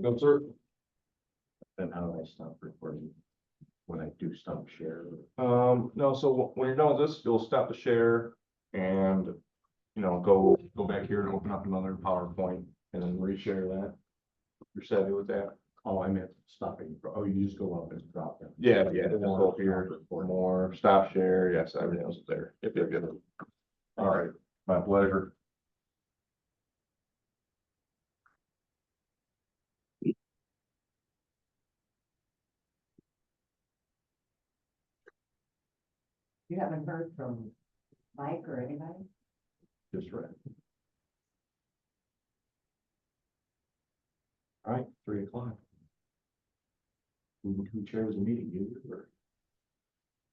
Go, sir. Then how do I stop recording when I do stop share? No, so when you're done with this, you'll stop the share and, go back here and open up another PowerPoint and then reshare that. You're savvy with that? Oh, I meant stopping. Oh, you just go up and drop them. Yeah, just go here, more, stop share, yes, everything else is there. Yep. All right, my pleasure. You haven't heard from Mike or anybody? Just read. All right, 3 o'clock. Who chairs the meeting? You or?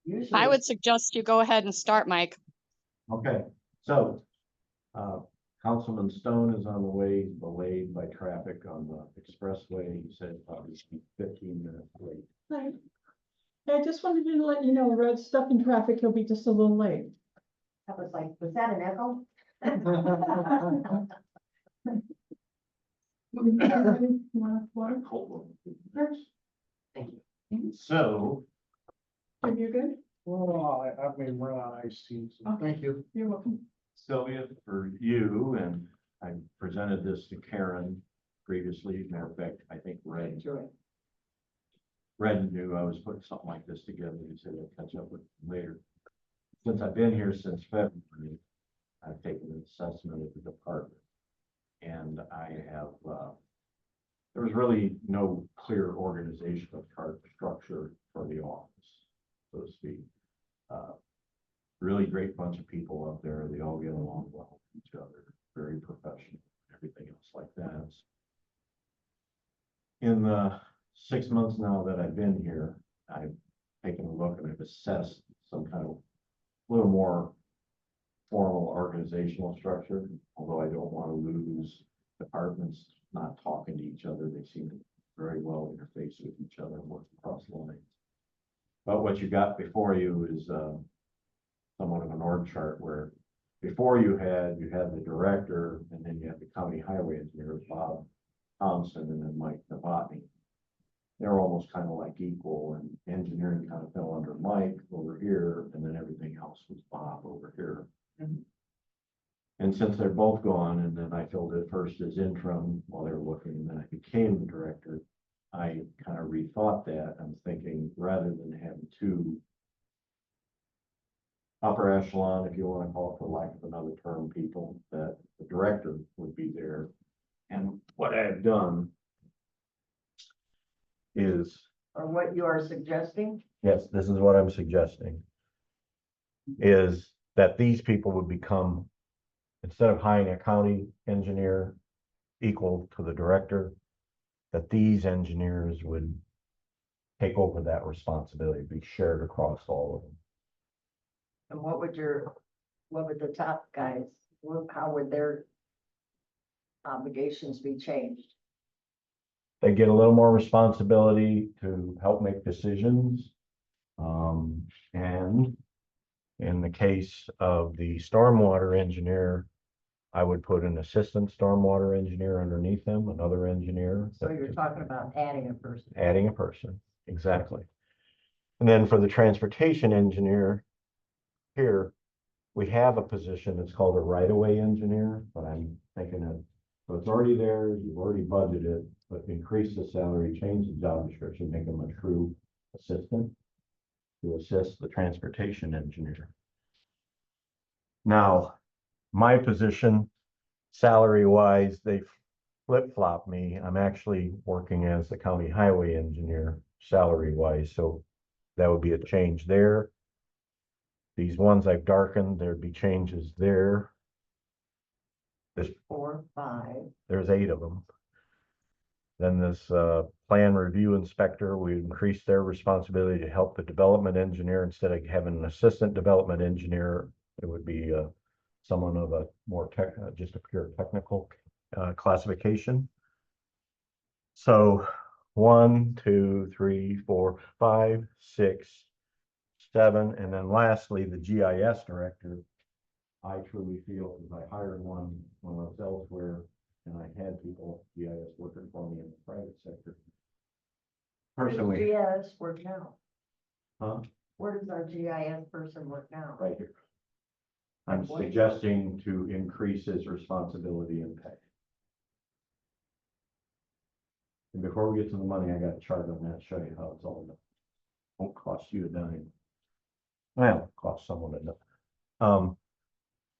Usually. I would suggest you go ahead and start, Mike. Okay, so, Councilman Stone is on the way, delayed by traffic on the expressway. He said probably 15 minutes late. Hi. I just wanted to let you know, Red, stuck in traffic, he'll be just a little late. That was like, was that an echo? You want water? Thank you. So, Are you good? Oh, I mean, we're on ice team, so thank you. You're welcome. Sylvia, for you, and I presented this to Karen previously. Matter of fact, I think Red knew I was putting something like this together. He said I'd catch up with him later. Since I've been here since February, I've taken an assessment of the department. And I have, there was really no clear organizational chart structure for the office, so to speak. Really great bunch of people up there. They all get along well with each other, very professional, everything else like that. In the 6 months now that I've been here, I've taken a look and I've assessed some kind of little more formal organizational structure, although I don't want to lose departments not talking to each other. They seem to very well interface with each other and work across lines. But what you got before you is somewhat of an org chart where before you had the director, and then you had the county highway engineer, Bob Thompson, and then Mike Novotny. They're almost kind of like equal, and engineering kind of fell under Mike over here, and then everything else was Bob over here. And since they're both gone, and then I filled it first as interim while they were looking, and then I became the director, I kind of rethought that. I'm thinking rather than having two upper echelon, if you want to call it for lack of another term, people, that the director would be there. And what I've done is, Or what you are suggesting? yes, this is what I'm suggesting, is that these people would become, instead of hiring a county engineer equal to the director, that these engineers would take over that responsibility, be shared across all of them. And what would the top guys, how would their obligations be changed? They get a little more responsibility to help make decisions. And in the case of the stormwater engineer, I would put an assistant stormwater engineer underneath them, another engineer. So you're talking about adding a person. Adding a person, exactly. And then for the transportation engineer, here, we have a position that's called a right-of-way engineer, but I'm thinking of, so it's already there, you've already budgeted, but increase the salary, change the job description, make them a true assistant to assist the transportation engineer. Now, my position, salary-wise, they flip-flop me. I'm actually working as the county highway engineer, salary-wise, so that would be a change there. These ones I've darkened, there'd be changes there. There's 4, 5. There's 8 of them. Then this plan review inspector, we increase their responsibility to help the development engineer. Instead of having an assistant development engineer, it would be someone of a more just a pure technical classification. So 1, 2, 3, 4, 5, 6, 7, and then lastly, the GIS director. I truly feel, because I hired one when I was elsewhere, and I had people, GIS working for me in the private sector. Where does Personally, GIS work now? huh, Where does our GIS person work now? right here. I'm What? suggesting to increase his responsibility and pay. And before we get to the money, I got a chart on that, show you how it's all done. Won't cost you a dime. Well, cost someone a dime.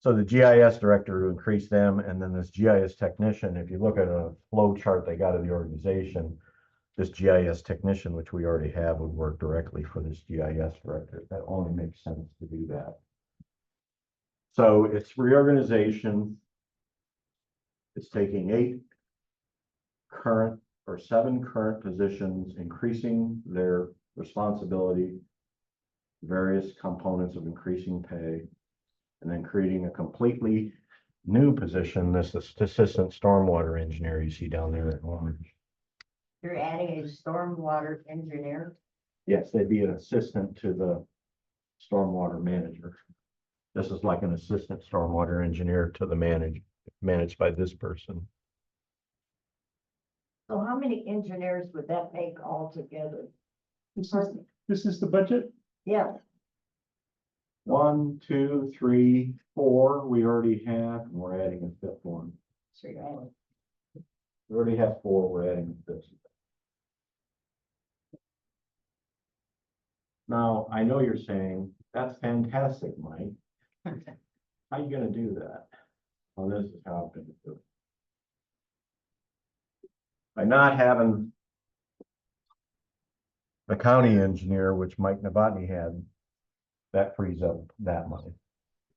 So the GIS director to increase them, and then this GIS technician, if you look at a flow chart they got of the organization, this GIS technician, which we already have, would work directly for this GIS director. That only makes sense to do that. So it's reorganization. It's taking 7 current positions, increasing their responsibility, various components of increasing pay, and then creating a completely new position, this assistant stormwater engineer you see down there at Orange. You're adding a stormwater engineer? Yes, they'd be an assistant to the stormwater manager. This is like an assistant stormwater engineer to the managed by this person. So how many engineers would that make altogether? This is the budget? Yeah, 1, 2, 3, 4, we already have, and we're adding a 5th one. so you're adding. We already have 4, we're adding a 5th. Now, I know you're saying, that's fantastic, Mike. How you gonna do that? Well, this is how I'm gonna do it. By not having the county engineer, which Mike Novotny had, that frees up that money.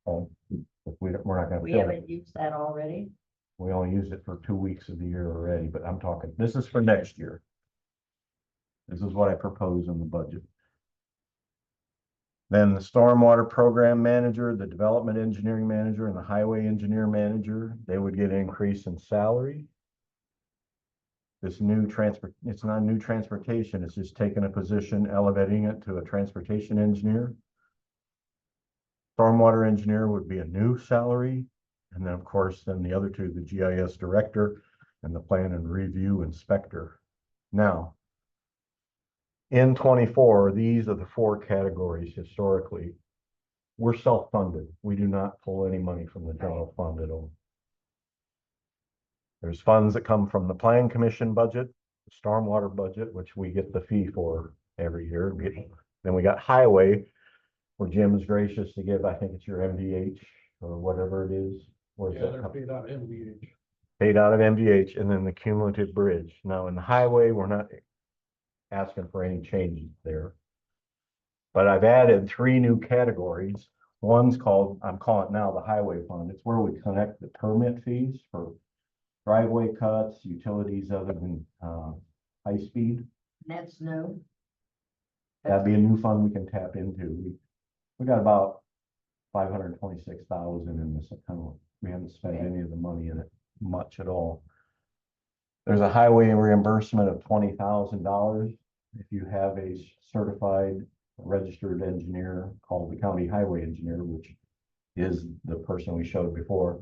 If we're not gonna We fill it. haven't used that already. We only use it for 2 weeks of the year already, but I'm talking, this is for next year. This is what I propose in the budget. Then the stormwater program manager, the development engineering manager, and the highway engineer manager, they would get an increase in salary. This new it's not new transportation, it's just taking a position, elevating it to a transportation engineer. Stormwater engineer would be a new salary. And then, of course, then the other two, the GIS director and the plan and review inspector. Now, in 24, these are the 4 categories historically. We're self-funded. We do not pull any money from the general fund at all. There's funds that come from the plan commission budget, the stormwater budget, which we get the fee for every year. Then we got highway, where Jim is gracious to give, I think it's your MVH or whatever it is. Where's Yeah, that they're come- paid out of MVH. Paid out of MVH, and then the cumulative bridge. Now in the highway, we're not asking for any changes there. But I've added 3 new categories. One's called, I'm calling it now the highway fund. It's where we connect the permit fees for driveway cuts, utilities other than high speed. That's new. That'd be a new fund we can tap into. We got about 526,000 in this account. We haven't spent any of the money in it much at all. There's a highway reimbursement of $20,000 if you have a certified registered engineer called the county highway engineer, which is the person we showed before.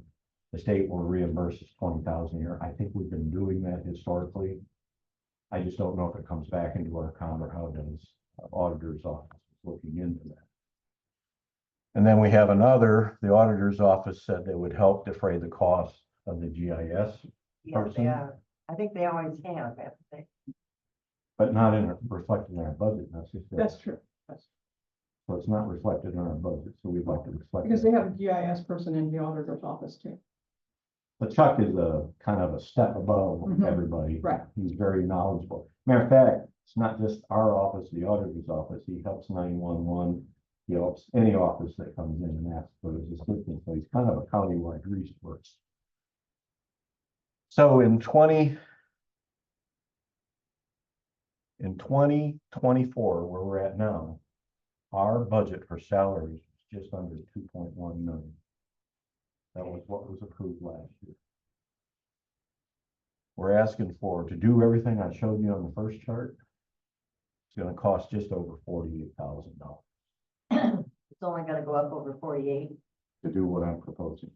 The state will reimburse us $20,000 a year. I think we've been doing that historically. I just don't know if it comes back into our account or how it does. Auditor's office is looking into that. And then we have another, the auditor's office said they would help defray the cost of the GIS, Yeah, person? they are. I think they always have, haven't they? but not reflected in our budget necessarily. That's true, So it's not reflected in our budget, so we'd like to reflect. because that. they have a GIS person in the auditor's office too. But Chuck is a kind of a step above Mhm. everybody. Right. He's very knowledgeable. Matter of fact, it's not just our office, the auditor's office. He helps 911. He helps any office that comes in and asks for his assistance. So he's kind of a countywide resource. So in 2024, where we're at now, our budget for salaries is just under 2.1 million. That was what was approved last year. We're asking for, to do everything I showed you on the first chart, it's gonna cost just over $48,000 It's only gonna go up over 48. to do what I'm proposing.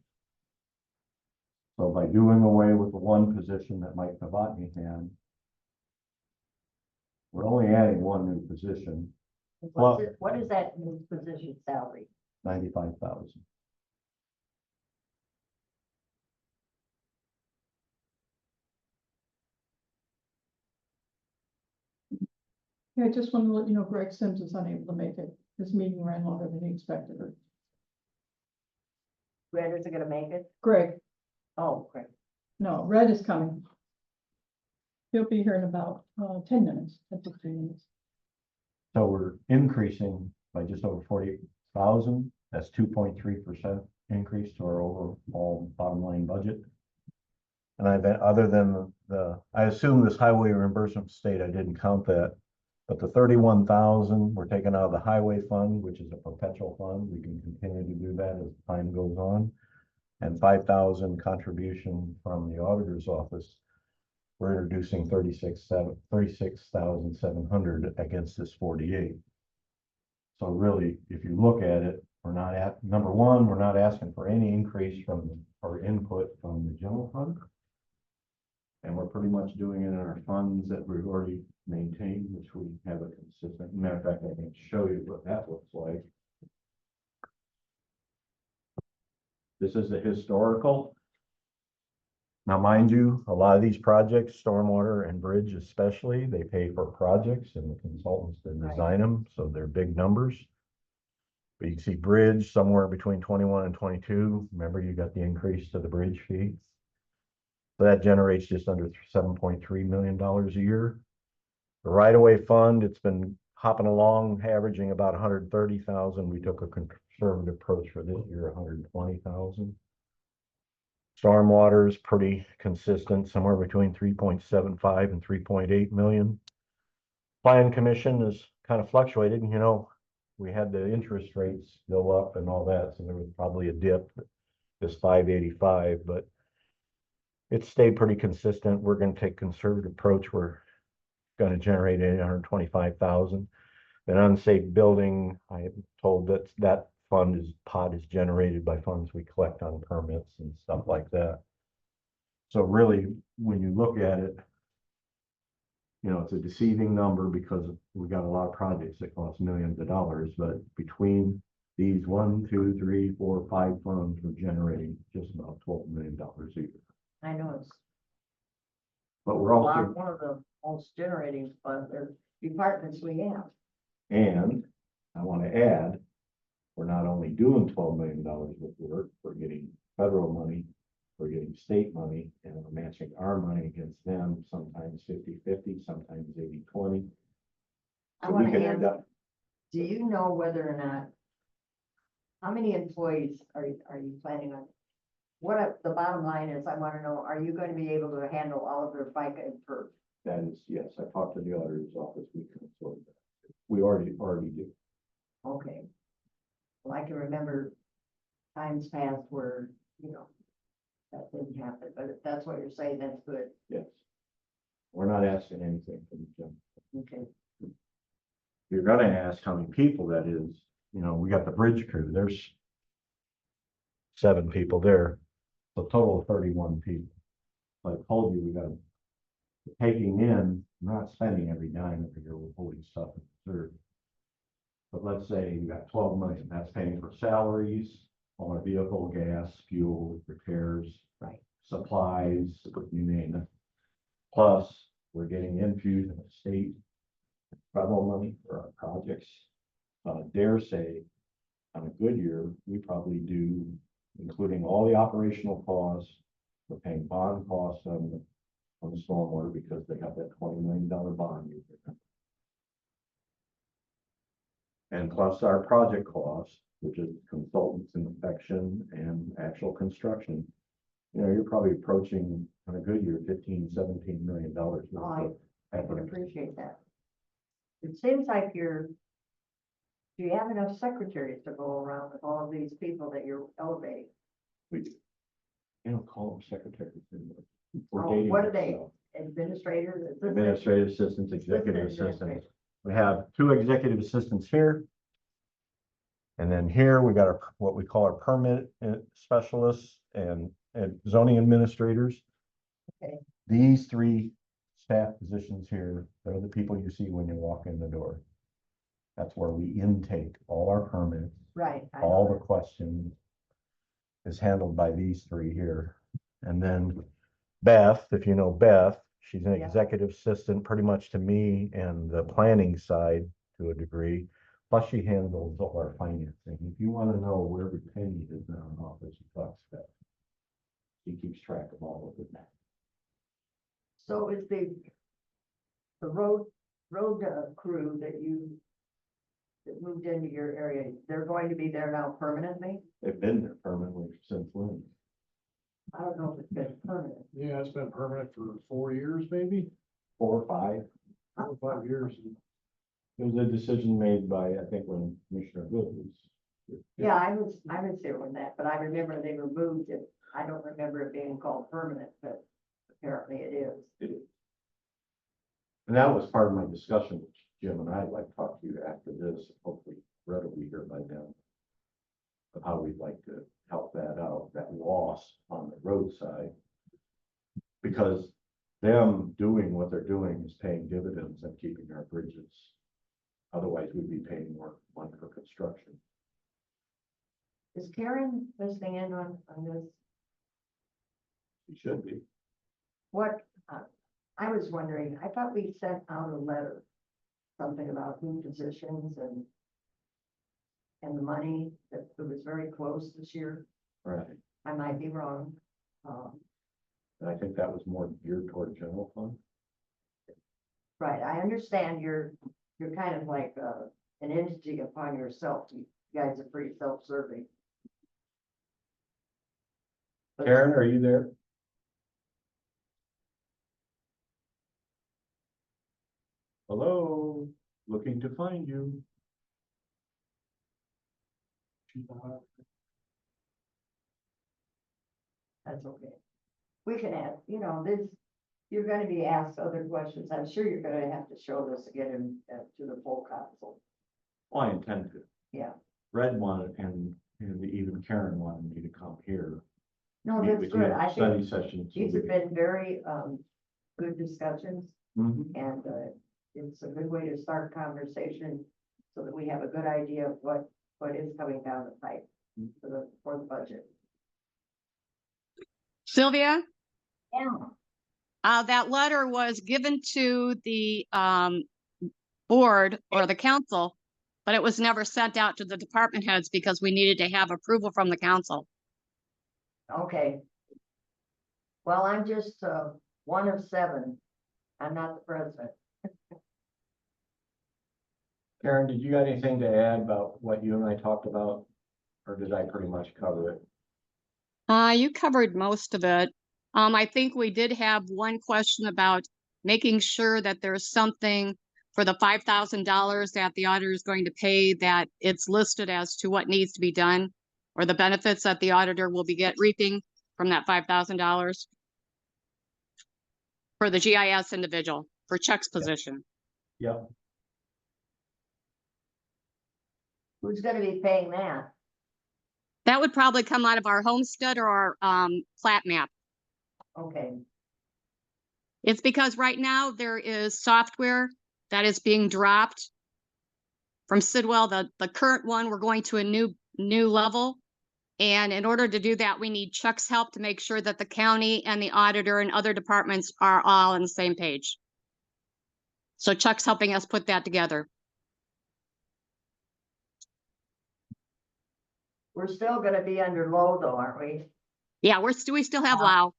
So by doing away with the one position that Mike Novotny had, we're only adding one new position, What is that new position salary? 95,000. Yeah, I just want to let you know Greg Sims is unable to make it. His meeting ran longer than he expected. Red is gonna make it? Greg, Oh, great. no, Red is coming. He'll be here in about 10 minutes, 10, 15 minutes. So we're increasing by just over 40,000. That's 2.3% increase to our overall bottom line budget. And I bet other than I assume this highway reimbursement state, I didn't count that. But the 31,000, we're taking out of the highway fund, which is a perpetual fund. We can continue to do that as time goes on. And 5,000 contribution from the auditor's office. We're introducing 36,700 against this 48. So really, if you look at it, we're not at, number one, we're not asking for any increase from our input from the general fund. And we're pretty much doing it in our funds that we've already maintained, which we have a consistent, matter of fact, I can show you what that looks like. This is the historical. Now, mind you, a lot of these projects, stormwater and bridge especially, they pay for projects and the consultants that design them, so they're big numbers. But you can see bridge somewhere between 21 and 22. Remember, you got the increase to the bridge fee. So that generates just under $7.3 million a year. The right-of-way fund, it's been hopping along, averaging about 130,000. We took a conservative approach for this year, 120,000. Stormwater is pretty consistent, somewhere between 3.75 and 3.8 million. Plan commission is kind of fluctuated. You know, we had the interest rates go up and all that, so there was probably a dip. This 585, but it stayed pretty consistent. We're going to take a conservative approach. We're going to generate 825,000. An unsafe building, I am told that pot is generated by funds we collect on permits and stuff like that. So really, when you look at it, you know, it's a deceiving number because we got a lot of projects that cost millions of dollars, but between these 1, 2, 3, 4, 5 funds, we're generating just about $12 million a year. I know it's But we're also, one of the most generating departments we have. and I want to add, we're not only doing $12 million worth of work, we're getting federal money, we're getting state money, and we're matching our money against them, sometimes 50-50, sometimes 80-20. I So we want can to end ask, up, do you know whether or not, how many employees are you planning on? The bottom line is, I want to know, are you going to be able to handle all of their FICA and PERF? that is, yes, I talked to the auditor's office, we can sort that. We already do. Okay. Well, I can remember times past where, you know, that didn't happen, but if that's what you're saying, that's good. Yes. We're not asking anything from them. Okay. You're gonna ask how many people that is, you know, we got the bridge crew, there's 7 people there, so total of 31 people. Like I told you, we got taking in, not spending every dime every year, we're holding stuff in reserve. But let's say you got 12 million, that's paying for salaries, on a vehicle, gas, fuel, repairs, right, supplies, you name it. Plus, we're getting infusion of state federal money for our projects. Dare say, on a good year, we probably do, including all the operational costs, we're paying bond costs on the stormwater because they have that $20 million bond. And plus our project costs, which is consultants, inspection, and actual construction. You know, you're probably approaching on a good year, $15-17 million. Oh, I would appreciate that. It seems like do you have enough secretaries to go around with all of these people that you're elevating? We do. You don't call them secretaries anymore. Oh, what are they? Administrators? assistants? Administrative assistants, executive Assistant assistants. We have 2 executive assistants here. And then here we got what we call our permit specialists, and zoning administrators. Okay. These three staff positions here, they're the people you see when you walk in the door. That's where we intake all our permits, Right. I all know the questions is handled by these three here. And then Beth, if you know Beth, she's an Yeah. executive assistant pretty much to me and the planning side to a degree. Plus she handles all our financing. If you want to know where every penny is in our office, you talk to Beth. She keeps track of all of it. So is the road crew that moved into your area, they're going to be there now permanently? They've been there permanently since when? I don't know if it's been permanent. Yeah, it's been permanent for 4 years, maybe, 4 or 5. 4 or 5 years. It was a decision made by, I think, when Commissioner Wood was. Yeah, I was there when that, but I remember they were moved and I don't remember it being called permanent, but apparently it is. And that was part of my discussion with Jim, and I'd like to talk to you after this. Hopefully Brett will be here by then. Of how we'd like to help that out, that loss on the roadside. Because them doing what they're doing is paying dividends and keeping our bridges. Otherwise, we'd be paying more money for construction. Is Karen listening in on this? It should be. What, I was wondering, I thought we sent out a letter, something about new positions and the money, that it was very close this year. Right. I might be wrong. And I think that was more geared toward general fund. Right, I understand you're kind of like, an entity upon yourself. You guys are pretty self-serving. But- Karen, are you there? Hello, looking to find you. That's okay. We can ask, you're gonna be asked other questions. I'm sure you're gonna have to show this again to the full council. Well, I intend to. Yeah. Red wanted, and even Karen wanted me to come here. No, meet that's with you, good. I Study think sessions. these have been very, good discussions, Mhm. and, it's a good way to start conversation so that we have a good idea of what is coming down the pipe for the budget. Sylvia, Yeah. that letter was given to the board or the council, but it was never sent out to the department heads because we needed to have approval from the council. Okay. Well, I'm just, one of 7. I'm not the president. Karen, did you got anything to add about what you and I talked about? Or did I pretty much cover it? You covered most of it. I think we did have one question about making sure that there's something for the $5,000 that the auditor is going to pay, that it's listed as to what needs to be done, or the benefits that the auditor will be reaping from that $5,000 for the GIS individual, for Chuck's position. Yep. Who's gonna be paying that? That would probably come out of our homestead or our plat map. Okay, It's because right now there is software that is being dropped from Sidwell. The current one, we're going to a new level. And in order to do that, we need Chuck's help to make sure that the county and the auditor and other departments are all on the same page. So Chuck's helping us put that together. we're still gonna be under low though, aren't we? Yeah, we still have Lao.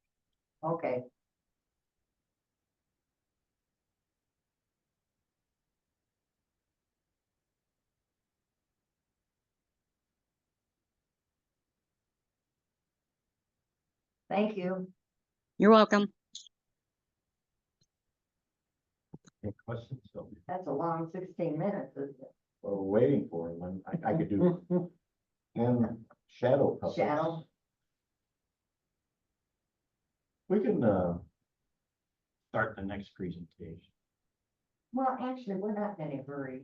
Okay. Thank you. You're welcome. Any questions? So, That's a long 16 minutes, isn't it? well, we're waiting for him. I could do 10 shadow puppets. Shadow. We can start the next presentation. Well, actually, we're not in any hurry.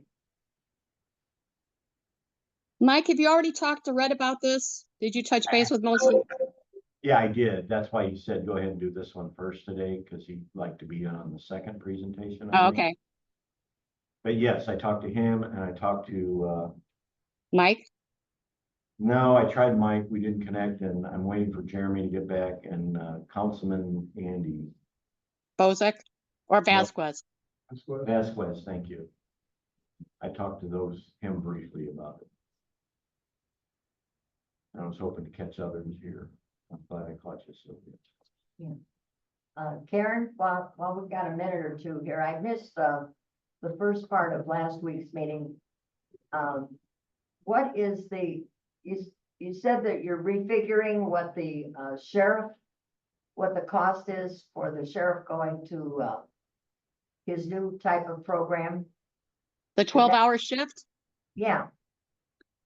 Mike, have you already talked to Red about this? Did you touch base with most of? Yeah, I did. That's why he said, go ahead and do this one first today, because he'd like to be on the second presentation. I Oh, think. okay, But yes, I talked to him and I talked to, Mike, no, I tried Mike, we didn't connect, and I'm waiting for Jeremy to get back, and, Councilman Andy Bozak, or Vasquez. That's what. Vasquez, thank you. I talked to him briefly about it. I was hoping to catch others here. I'm glad I caught you, Sylvia. Karen, while we've got a minute or two here, I missed, the first part of last week's meeting. What is you said that you're refiguring what the, sheriff, what the cost is for the sheriff going to, his new type of program? The 12-hour shift? Yeah,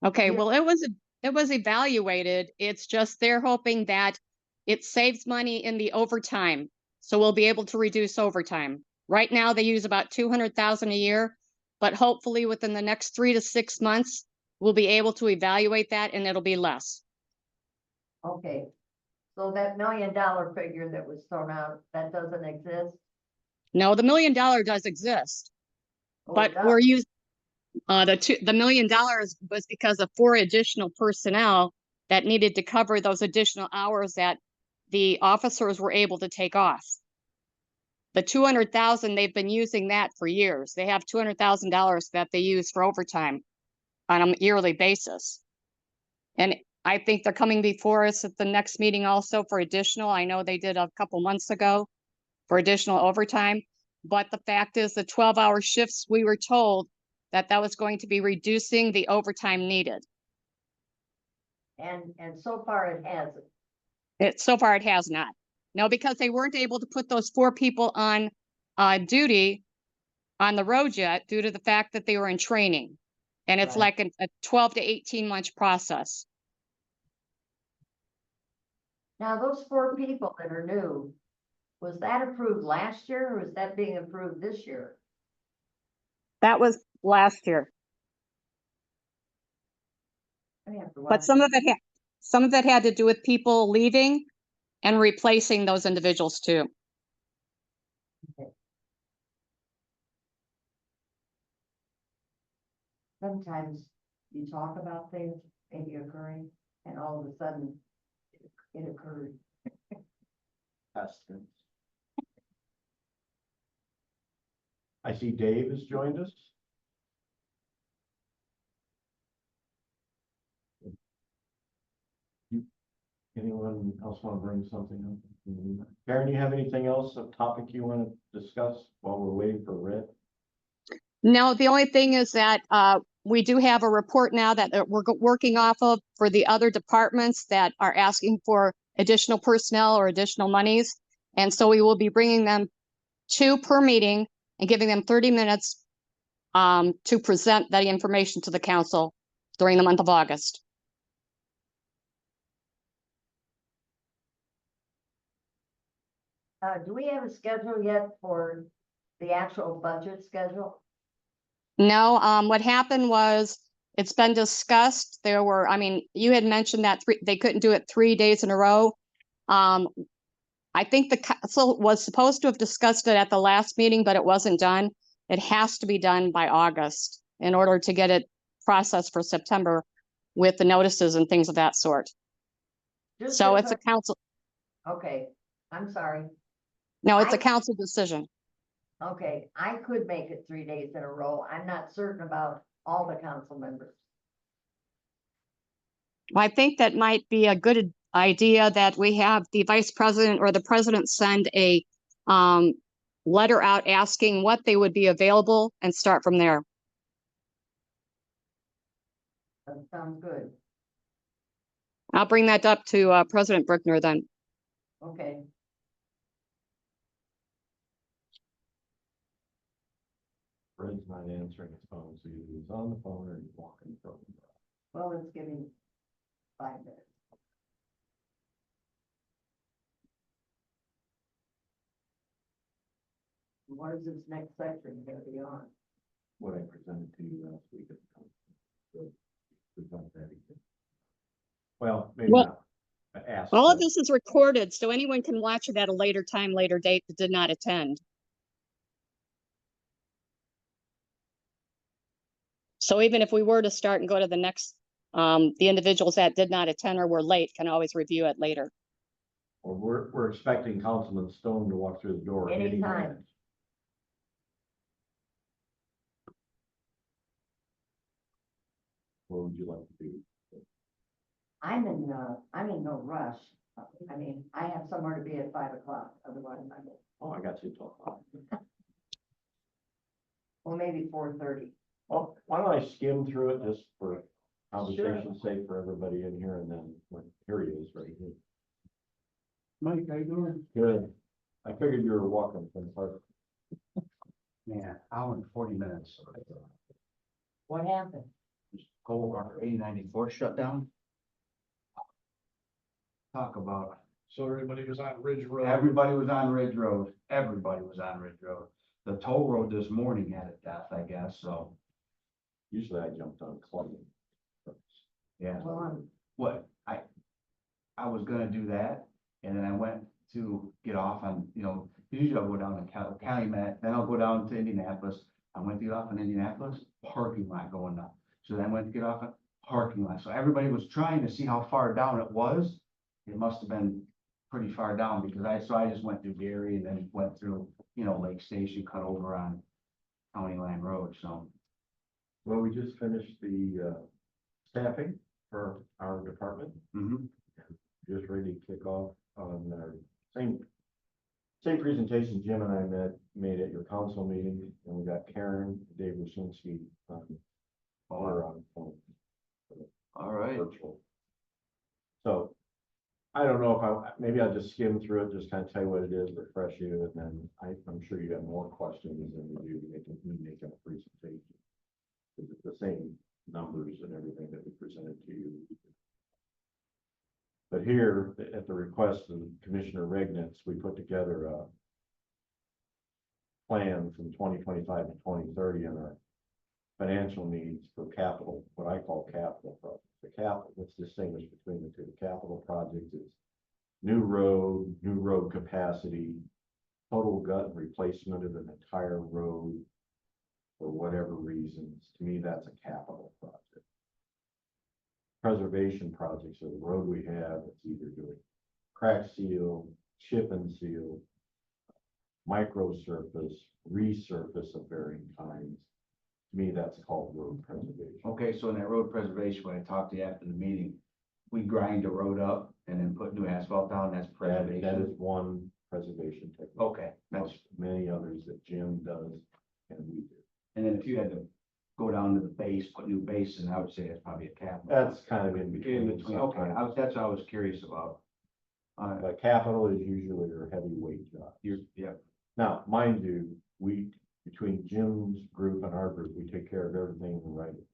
Okay, Yeah. well, it was evaluated. It's just they're hoping that it saves money in the overtime. So we'll be able to reduce overtime. Right now, they use about 200,000 a year, but hopefully within the next 3 to 6 months, we'll be able to evaluate that and it'll be less. okay. So that $1 million figure that was thrown out, that doesn't exist? No, the $1 million does exist, Oh, it but does? we're using the $1 million was because of 4 additional personnel that needed to cover those additional hours that the officers were able to take off. The 200,000, they've been using that for years. They have $200,000 that they use for overtime on a yearly basis. And I think they're coming before us at the next meeting also for additional. I know they did a couple months ago for additional overtime. But the fact is the 12-hour shifts, we were told that that was going to be reducing the overtime needed. And so far it hasn't. So far it has not. No, because they weren't able to put those 4 people on duty on the road yet due to the fact that they were in training. And it's Right. like a 12 to 18 month process. Now, those 4 people that are new, was that approved last year or is that being approved this year? That was last year, I have to but watch some it. of it had to do with people leaving and replacing those individuals too. Sometimes you talk about things maybe occurring and all of a sudden it occurred. Past tense. I see Dave has joined us. Anyone else want to bring something up? Karen, you have anything else, a topic you want to discuss while we're waiting for Red? No, the only thing is that we do have a report now that we're working off of for the other departments that are asking for additional personnel or additional monies. And so we will be bringing them 2 per meeting and giving them 30 minutes to present that information to the council during the month of August. Do we have a schedule yet for the actual budget schedule? No, what happened was it's been discussed. There were, I mean, you had mentioned that they couldn't do it 3 days in a row. I think the council was supposed to have discussed it at the last meeting, but it wasn't done. It has to be done by August in order to get it processed for September with the notices and things of that sort. Just So for it's a council, Okay, I'm sorry. no, it's a I- council decision. Okay, I could make it 3 days in a row. I'm not certain about all the council members. I think that might be a good idea that we have the vice president or the president send a letter out asking what they would be available and start from there. That sounds good. I'll bring that up to President Brickner then. Okay. Red's not answering his phone, so either he's on the phone or he's walking from. Well, let's give him 5 minutes. What is this next section gonna be on? What I presented to you last week at the conference. So, present that again. Well, maybe Well- not. ask. All of them. this is recorded, so anyone can watch it at a later time, later date that did not attend. So even if we were to start and go to the next, the individuals that did not attend or were late can always review it later. Or we're expecting Councilman Stone to walk through the door any Anytime. minute. What would you like to do? I'm in no rush. I mean, I have somewhere to be at 5 o'clock, otherwise I'm, Oh, I got you till 5. well, maybe 4:30. Well, why don't I skim through it just for conversation's sake for everybody in here, and then, here he is, right here. Mike, how you doing? Good. I figured you were walking from Park. Man, hour and 40 minutes. What happened? Just go over 8094 shut down. Talk about, So everybody was on Ridge Road. everybody was on Ridge Road, everybody was on Ridge Road. The toll road this morning had a death, I guess, so, Usually I jumped on Clubbing. yeah. Well, What, I was gonna do that, and then I went to get off on, usually I'll go down to Calumet, then I'll go down to Indianapolis. I went to get off in Indianapolis, parking lot going up. So then I went to get off at parking lot. So everybody was trying to see how far down it was. It must have been pretty far down because I just went through Gary and then went through, Lake Station, cut over on County Line Road, so. Well, we just finished the staffing for our department, Mhm. just ready to kick off on our same presentation Jim and I made at your council meeting, and we got Karen, Dave Wyszynski, or on phone. All right. Virtual. So, I don't know if maybe I'll just skim through it, just kind of tell you what it is, refresh you, and then I'm sure you have more questions than you do making a presentation. Because it's the same numbers and everything that we presented to you. But here, at the request of Commissioner Regnitz, we put together a plan from 2025 to 2030 on our financial needs for capital, what I call capital projects. The capital, what's distinguished between the two? The capital project is new road capacity, total gut and replacement of an entire road for whatever reasons. To me, that's a capital project. Preservation projects are the road we have, it's either doing crack seal, chip and seal, micro surface, resurface of varying kinds. To me, that's called road preservation. Okay, so in that road preservation, when I talked to you after the meeting, we grind the road up and then put new asphalt down, that's That preservation. is one preservation technique. Okay, that's, There's many others that Jim does and we do. and then if you had to go down to the base, put new base in, I would say that's probably a capital. That's kind of in In between. between, okay, that's what I was curious about. But capital is usually your heavyweight job. Yeah, Now, mind you, between Jim's group and our group, we take care of everything in writing.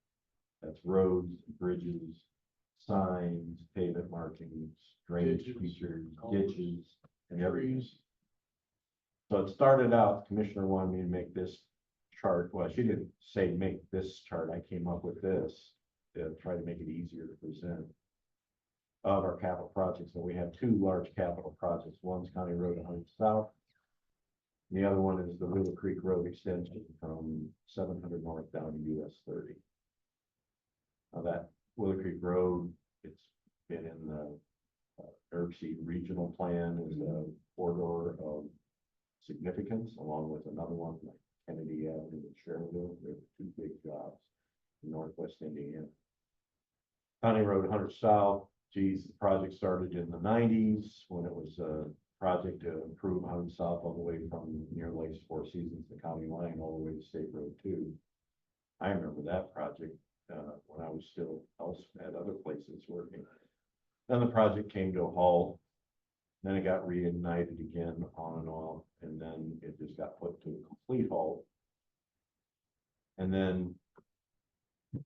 That's roads, bridges, signs, pavement markings, drainage Ditches, features, culverts, ditches, and everything. So it started out, the commissioner wanted me to make this chart. Well, she didn't say make this chart. I came up with this to try to make it easier to present of our capital projects. And we have two large capital projects. One's County Road 100 South. The other one is the Willow Creek Road extension from 700 north down to US 30. Now that Willow Creek Road, it's been in the Seed regional plan as a corridor of significance, along with another one like Kennedy Avenue in Shermanville. They're two big jobs in Northwest Indiana. County Road 100 South, geez, the project started in the 90s when it was a project to improve 100 South all the way from near Lakes Four Seasons, the county line, all the way to State Road 2. I remember that project when I was still at other places working. Then the project came to a halt. Then it got reignited again, on and off, and then it just got put to a complete halt. And then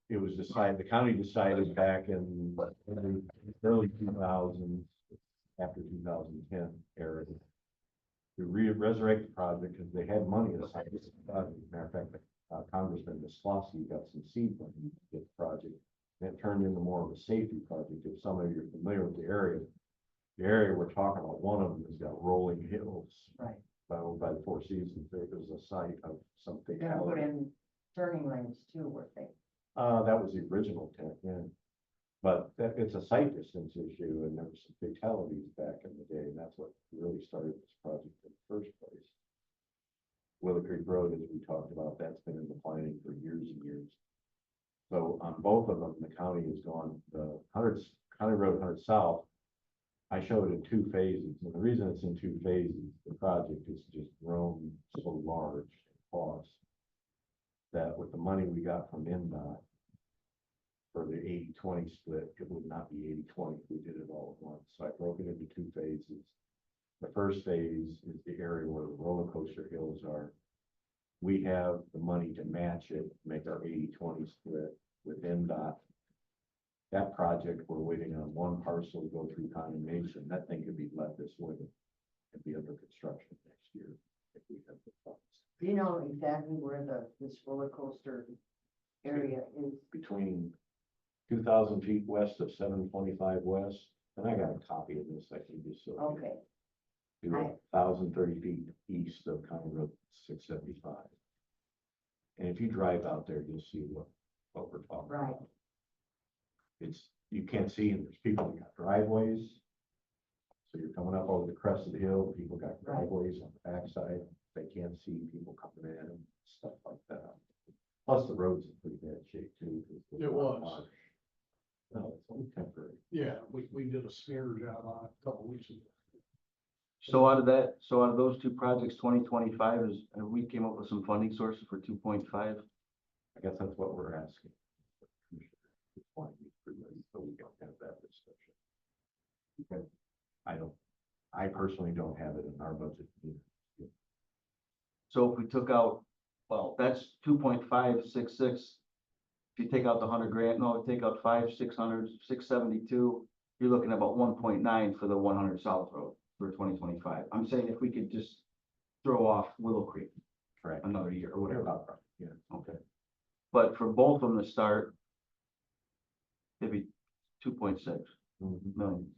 it was decided, the county decided back in the early 2000s, after 2010 era, to resurrect the project because they had money aside. Matter of fact, Congressman Mislosky got some seed money to get the project. And it turned into more of a safety project. If some of you are familiar with the area, The area we're talking about, one of them has got rolling hills. Right. By the Four Seasons, there was a site of some They're gonna put fatality. in turning lanes too, were they? That was the original intent, yeah. But it's a site distance issue, and there were some fatalities back in the day, and that's what really started this project in the first place. Willow Creek Road, as we talked about, that's been in the planning for years and years. So on both of them, the county has gone, the County Road 100 South, I showed in 2 phases, and the reason it's in 2 phases, the project has just grown so large in cost that with the money we got from NDOT for the 80-20 split, it would not be 80-20 if we did it all at once. So I broke it into 2 phases. The first phase is the area where the roller coaster hills are. We have the money to match it, make our 80-20 split with NDOT. That project, we're waiting on one parcel to go through condemnation. That thing could be let this winter and be under construction next year if we have the funds. Do you know exactly where this roller coaster area is? Between 2,000 feet west of 725 west, and I got a copy of this, I can just show you. Okay, To 1,030 feet east of County Road 675. And if you drive out there, you'll see what we're talking right. about. It's, you can't see, and there's people that got driveways. So you're coming up over the crest of the hill, people got Right. driveways on the backside, they can't see people coming in and stuff like that. Plus, the road's in pretty bad shape too. 'Cause there's It a lot of was. marsh. No, it's only temporary. Yeah, we did a smear job on it a couple weeks ago. So out of those 2 projects, 2025 is, we came up with some funding sources for 2.5. I guess that's what we're asking. It's why we're ready, so we don't have that discussion. Okay. I personally don't have it in our budget either. So if we took out, well, that's 2.566. If you take out the 100 grand, no, take out 600, 672, you're looking at about 1.9 for the 100 South Road for 2025. I'm saying if we could just throw off Willow Creek Correct. another year or Whatever whatever. about, right, yeah. Okay. But for both of them to start, it'd be 2.6 Mhm. million.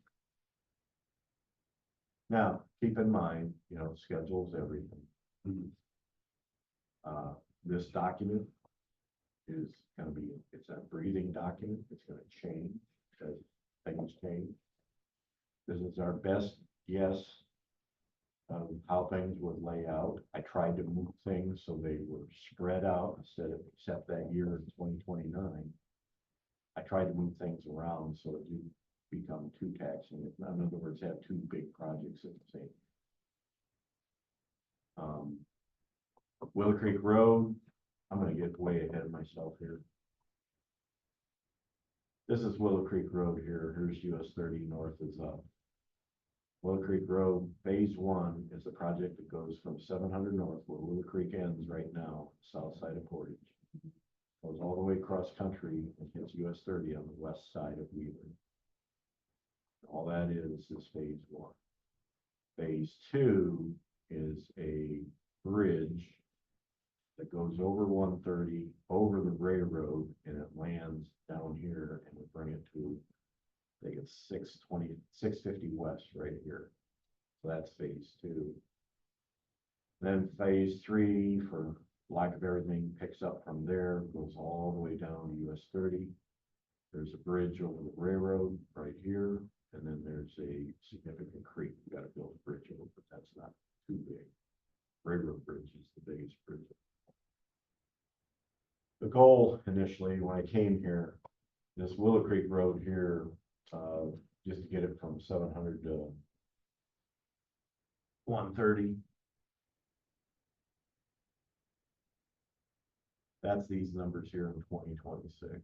Now, keep in mind, schedules everything. Mhm. This document is gonna be, it's a breathing document, it's gonna change as things change. This is our best guess of how things would lay out. I tried to move things so they were spread out instead of, except that year in 2029. I tried to move things around so it didn't become too taxing. In other words, have 2 big projects at the same. Willow Creek Road, I'm gonna get way ahead of myself here. This is Willow Creek Road here. Here's US 30 north is up. Willow Creek Road, phase 1 is the project that goes from 700 north where Willow Creek ends right now, south side of Portage. Goes all the way across country and hits US 30 on the west side of Wheeler. All that is phase 1. Phase 2 is a bridge that goes over 130, over the railroad, and it lands down here, and we bring it to, I think it's 650 west right here. So that's phase 2. Then phase 3, for lack of everything, picks up from there, goes all the way down to US 30. There's a bridge over the railroad right here, and then there's a significant creek. We gotta build a bridge over, but that's not too big. Railroad bridge is the biggest bridge. The goal initially, when I came here, this Willow Creek Road here, just to get it from 700 to 130. That's these numbers here in 2026.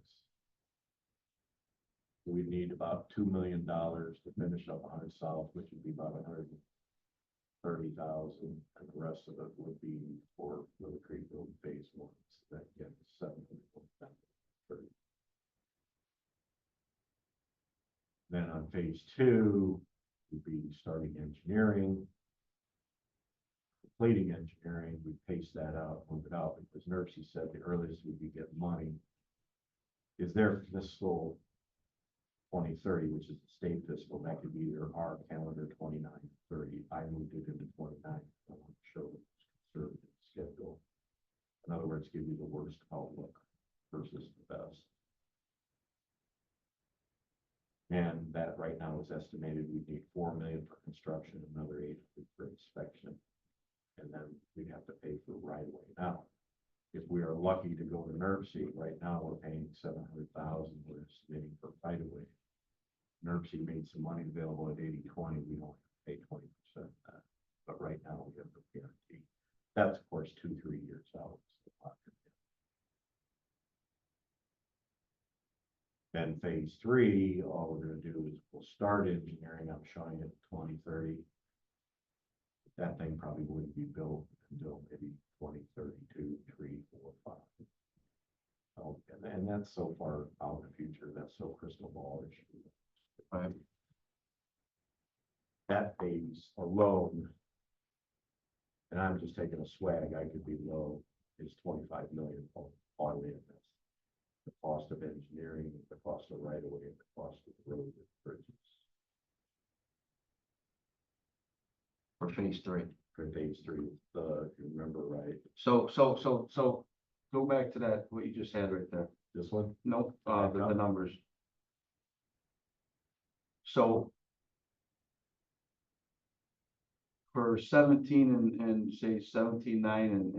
We'd need about $2 million to finish up 100 South, which would be about 130,000, and the rest of it would be for Willow Creek Road phase 1. So that gets 730. Then on phase 2, we'd be starting engineering, completing engineering. We pace that out, move it out, because Nercy said the earliest we could get money is their fiscal 2030, which is the state fiscal, that could be either our calendar 29, 30. I moved it into 29. I want to show the conservative schedule. In other words, give you the worst outlook versus the best. And that right now is estimated, we need 4 million for construction, another 800 for inspection. And then we'd have to pay for right away. Now, if we are lucky to go to NERC, right now we're paying 700,000, we're estimating for right away. NERC made some money available at 80/20, we don't pay 20% of that. But right now we have no guarantee. That's of course 2-3 years out. Then phase 3, all we're gonna do is we'll start engineering, I'm showing it 2030. That thing probably wouldn't be built until maybe 2032, 3, 4, 5. Oh, and that's so far out in the future, that's so crystal ballish. Right. That phase alone, and I'm just taking a swag, I could be low, is 25 million all in. That's the cost of engineering, the cost of right of way, and the cost of the road and bridges. For phase 3. For phase 3, if you remember right, So go back to that, what you just had right there. this one, Nope, the numbers. So for 17 and say 17.9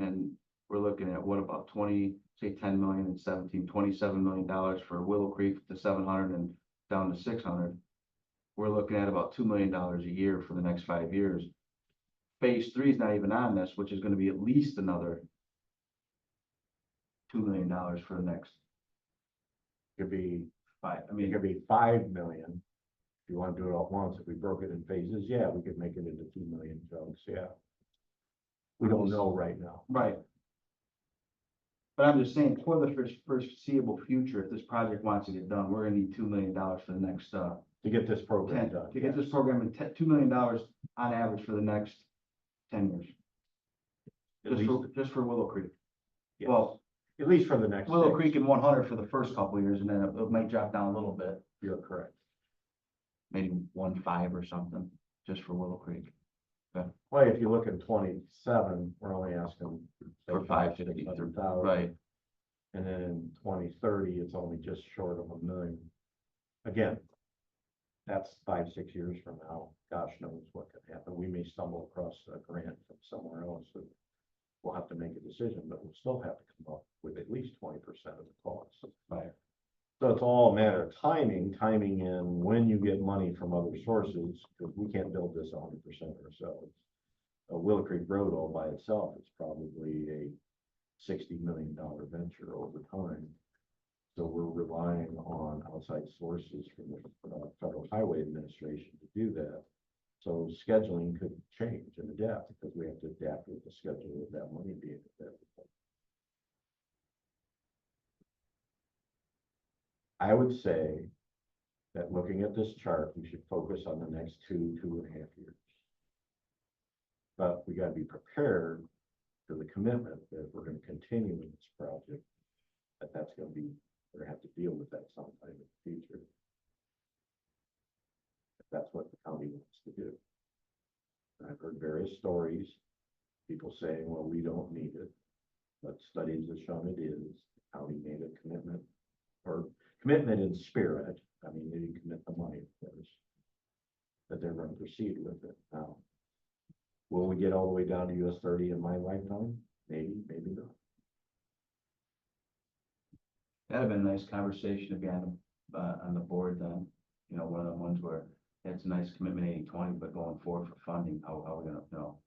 and we're looking at what about 20, say 10 million and 17, $27 million for Willow Creek to 700 and down to 600. We're looking at about $2 million a year for the next 5 years. Phase 3 is not even on this, which is going to be at least another $2 million for the next could be, 5. I it mean, could be 5 million. If you want to do it all at once, if we broke it in phases, yeah, we could make it into 2 million chunks, yeah. We don't know right now. right. But I'm just saying, for the foreseeable future, if this project wants to get done, we're gonna need $2 million for the next, To get this program 10, done. to get this yes. program in $2 million on average for the next 10 years. At least, Just for Willow Creek. yes. Well, At least for the next Willow 6. Creek and 100 for the first couple of years, and then it might drop down a little bit, You're correct. maybe 1.5 or something, just for Willow Creek. Well, if you look at 27, we're only asking. For say, 550, 600,000. right, And then in 2030, it's only just short of $1 million. Again, that's 5-6 years from now. Gosh knows what could happen. We may stumble across a grant from somewhere else that we'll have to make a decision, but we'll still have to come up with at least 20% of the cost. right, So it's all a matter of timing in when you get money from other sources, because we can't build this 100% ourselves. Willow Creek Road all by itself is probably a $60 million venture over time. So we're relying on outside sources from the Federal Highway Administration to do that. So scheduling could change and adapt because we have to adapt with the schedule of that money being available. I would say that looking at this chart, we should focus on the next 2.5 years. But we got to be prepared for the commitment that if we're going to continue in this project, that's going to be, we're going to have to deal with that sometime in the future. If that's what the county wants to do. And I've heard various stories, people saying, well, we don't need it. But studies have shown it is. The county made a commitment, or commitment in spirit. I mean, they didn't commit the money, of course, that they're going to proceed with it. Now, will we get all the way down to US 30 in my lifetime? Maybe, maybe not. that'd have been a nice conversation to be on the board then, you know, one of the ones where it's a nice commitment 80/20, but going forward for funding, how are we gonna know?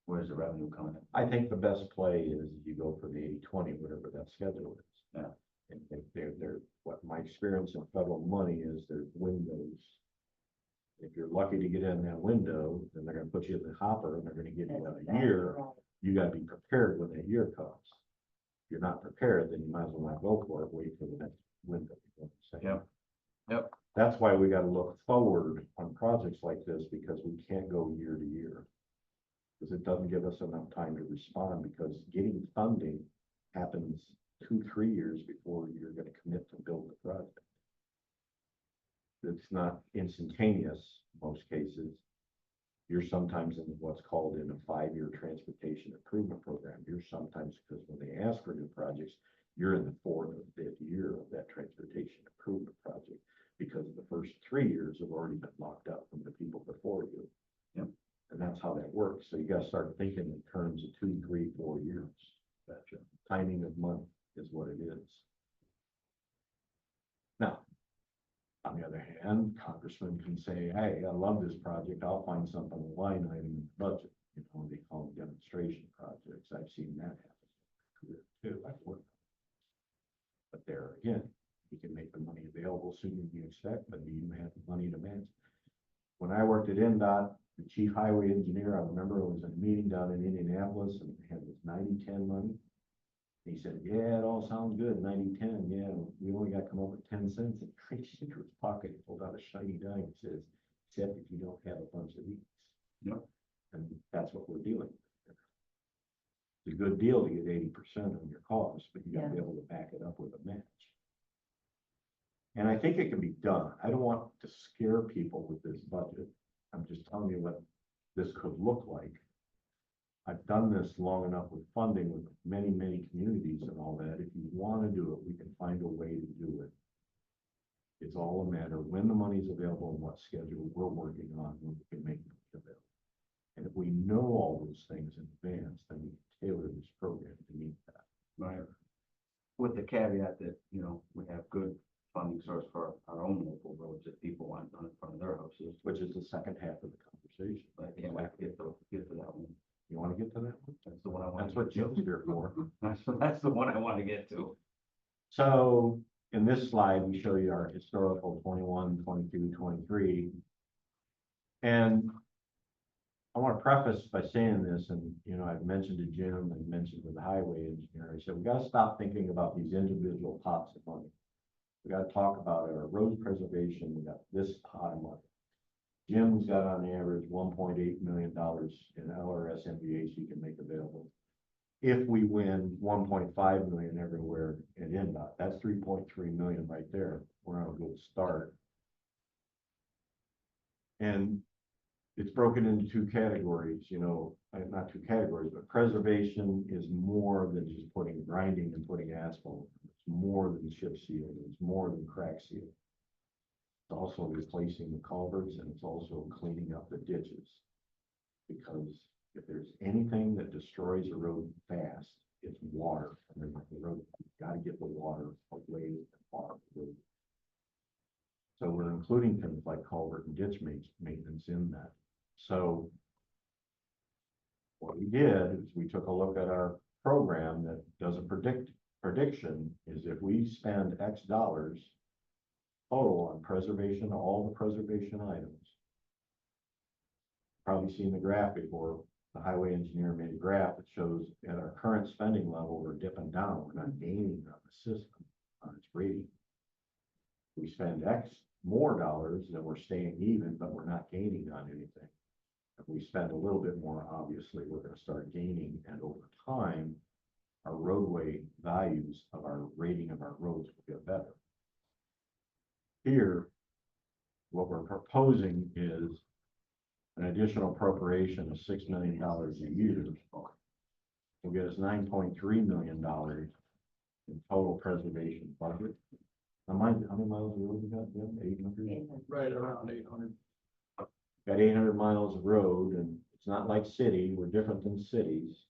Where's the revenue coming in? I think the best play is you go for the 80/20, whatever that schedule is. Yeah. And they're, what my experience in federal money is there's windows. If you're lucky to get in that window, then they're gonna put you in the hopper and they're gonna give you a year. You gotta be prepared when that year comes. If you're not prepared, then you might as well not go for it, wait for the next window. You know what I'm saying? Yep. Yep. That's why we gotta look forward on projects like this, because we can't go year to year. Because it doesn't give us enough time to respond, because getting funding happens 2-3 years before you're gonna commit to build the project. it's not instantaneous, most cases. You're sometimes in what's called in a 5-year transportation improvement program. You're sometimes, because when they ask for new projects, you're in the 4th or 5th year of that transportation improvement project, because the first 3 years have already been locked up from the people before you. Yep. And that's how that works. So you gotta start thinking in terms of 2, 3, 4 years. Gotcha. Timing of money is what it is. Now, on the other hand, congressman can say, hey, I love this project, I'll find something, a line item in the budget. You know, they call them demonstration projects. I've seen that happen too. I've worked. But there again, you can make the money available sooner than you expect, but do you have the money to manage? When I worked at NDOT, the chief highway engineer, I remember it was in a meeting down in Indianapolis, and they had this 90-10 money. He said, yeah, it all sounds good, 90-10, yeah, we only got to come up with 10 cents, and he reached into his pocket, he pulled out a shiny dime, and says, except if you don't have a bunch of these. Yep. And that's what we're dealing with. It's a good deal to get 80% on your cost, but you gotta be able to back it up with a match. And I think it can be done. I don't want to scare people with this budget. I'm just telling you what this could look like. I've done this long enough with funding with many, many communities and all that. If you want to do it, we can find a way to do it. It's all a matter of when the money's available and what schedule we're working on when we can make it available. And if we know all those things in advance, then we can tailor this program to meet that. Right. With the caveat that, you know, we have good funding source for our own local roads that people want on in front of their houses. Which is the second half of the conversation. But I can't wait to get to that one. You want to get to that one? That's the one I want. That's what Jim's here for. That's the one I want to get to. So in this slide, we show you our historical 21, 22, 23. And I want to preface by saying this, and you know, I've mentioned to Jim and mentioned to the highway engineer, I said, we got to stop thinking about these individual pots of money. We got to talk about our road preservation. We got this pot of money. Jim's got on average $1.8 million in LRS MVAs he can make available. If we win 1.5 million everywhere in NDOT, that's 3.3 million right there. We're on a good start. And it's broken into 2 categories, you know, not 2 categories, but preservation is more than just grinding and putting asphalt. It's more than chip seal. It's more than crack seal. It's also replacing the culverts, and it's also cleaning up the ditches. Because if there's anything that destroys a road fast, it's water. And then the road, you've got to get the water away and off the road. So we're including things like culvert and ditch maintenance in that. So what we did is we took a look at our program that does a prediction is if we spend X dollars total on preservation, all the preservation items. Probably seen the graph before. The highway engineer made a graph that shows at our current spending level, we're dipping down. We're not gaining on the system, on its rating. We spend X more dollars, then we're staying even, but we're not gaining on anything. If we spend a little bit more, obviously, we're going to start gaining, and over time, our roadway values of our rating of our roads will get better. Here, what we're proposing is an additional appropriation of $6 million a year. Will get us $9.3 million in total preservation budget. Now, mind, how many miles of road we got? 800? Right around 800. Got 800 miles of road, and it's not like city. We're different than cities.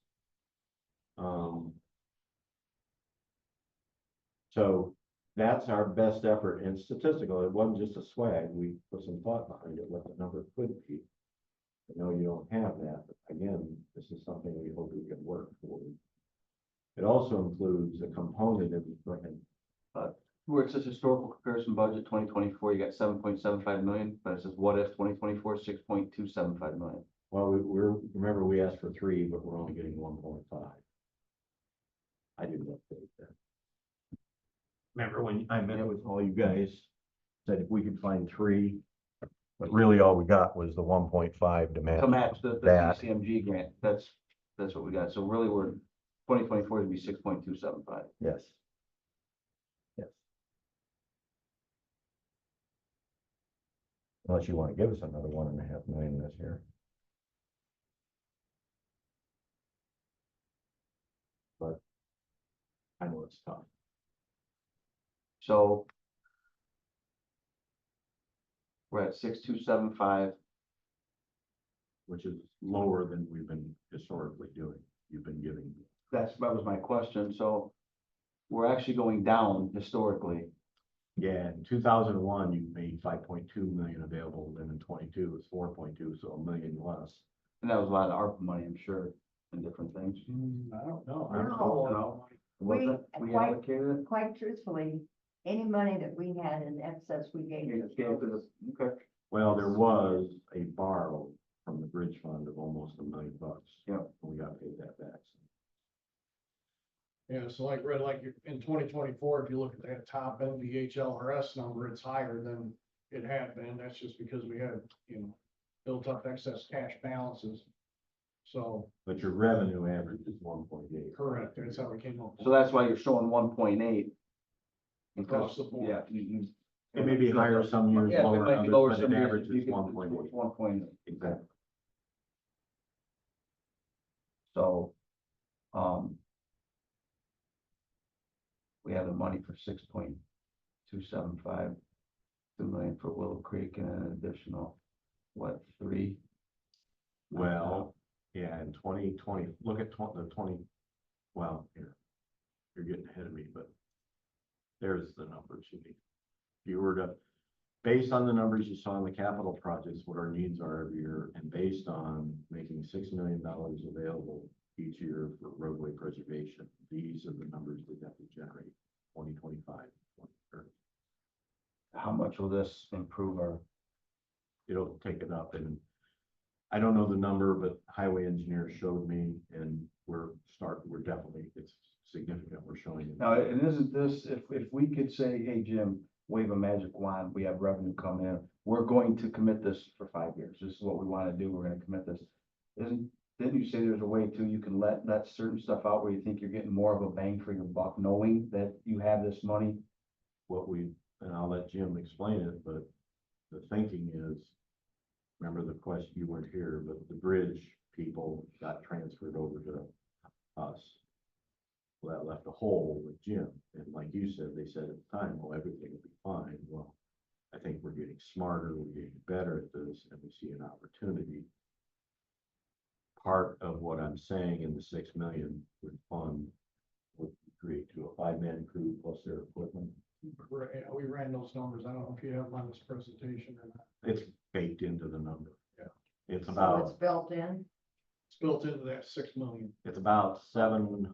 So that's our best effort, and statistical. It wasn't just a swag. We put some thought behind it, what the number could be. I know you don't have that, but again, this is something we hope we can work for. It also includes a component of, go ahead. Where it says historical comparison budget 2024, you got 7.75 million, but it says what if 2024, 6.275 million. Well, remember we asked for 3, but we're only getting 1.5. I didn't update that. Remember when I met with all you guys, said if we could find 3, but really all we got was the 1.5 to match. To match the that. CMG grant, that's what we got. So really, we're 2024 would be 6.275. Yes. Yes. Unless you want to give us another 1.5 million this year. But I know it's tough. So we're at 6275. Which is lower than we've been historically doing. You've been giving. That was my question. So we're actually going down historically. Yeah, in 2001, you made 5.2 million available, then in 22, it was 4.2, so $1 million less. And that was a lot of ARPA money, I'm sure, and different things. I don't know. I don't know. Was it? We quite- allocated it? Quite truthfully, any money that we had in excess, we gave You to just gave it to schools. the- Okay. Well, there was a borrow from the bridge fund of almost $1 million. Yeah. And we got paid that back. Yeah, so like, Red, like in 2024, if you look at that top NVHLRS number, it's higher than it had been. That's just because we had, built up excess cash balances. So, But your revenue average is 1.8. correct, that's how we came up. So that's why you're showing 1.8. Across the board. Yeah. It may be higher some years, Yeah, it lower might be others, lower but some it years, averages you can- 1.8. 1.8. Exactly. So, we have the money for 6.275, 2 million for Willow Creek and an additional, what, 3? Well, yeah, in 2020, look at the 20, well, here, you're getting ahead of me, but there's the numbers you need. If you were to, based on the numbers you saw in the capital projects, what our needs are every year, and based on making $6 million available each year for roadway preservation, these are the numbers we have to generate, 2025, 2030. How much will this improve our? It'll take it up, and I don't know the number, but highway engineer showed me, and we're definitely, it's significant, we're showing it. Now, and isn't this, if we could say, hey, Jim, wave a magic wand, we have revenue coming in, we're going to commit this for 5 years. This is what we want to do. We're going to commit this. Didn't you say there's a way too, you can let certain stuff out where you think you're getting more of a bang for your buck, knowing that you have this money? And I'll let Jim explain it, but the thinking is, remember the question, you weren't here, but the bridge people got transferred over to us. Well, that left a hole with Jim, and like you said, they said at the time, well, everything will be fine. Well, I think we're getting smarter, we're getting better at this, and we see an opportunity. Part of what I'm saying in the 6 million would fund, would create to a 5-man crew plus their equipment. We ran those numbers. I don't know if you have them on this presentation or not. It's baked into the number. Yeah. It's So about, it's built in. It's built into that 6 million. it's about I think it was-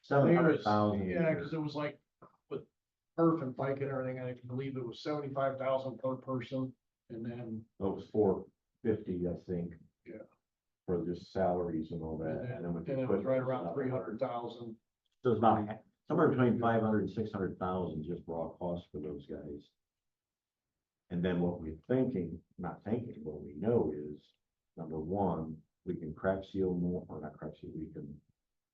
700,000. Yeah, because it was like with perf and bike and everything, I believe it was 75,000 per person, and then, It was 450, I think. Yeah. For just salaries and all that, and then with the and it was equipment, right it's around about 300,000. So it's about somewhere between 500 and 600,000 just raw costs for those guys. And then what we're thinking, not thinking, what we know is, number one, we can crack seal more, or not crack seal, we can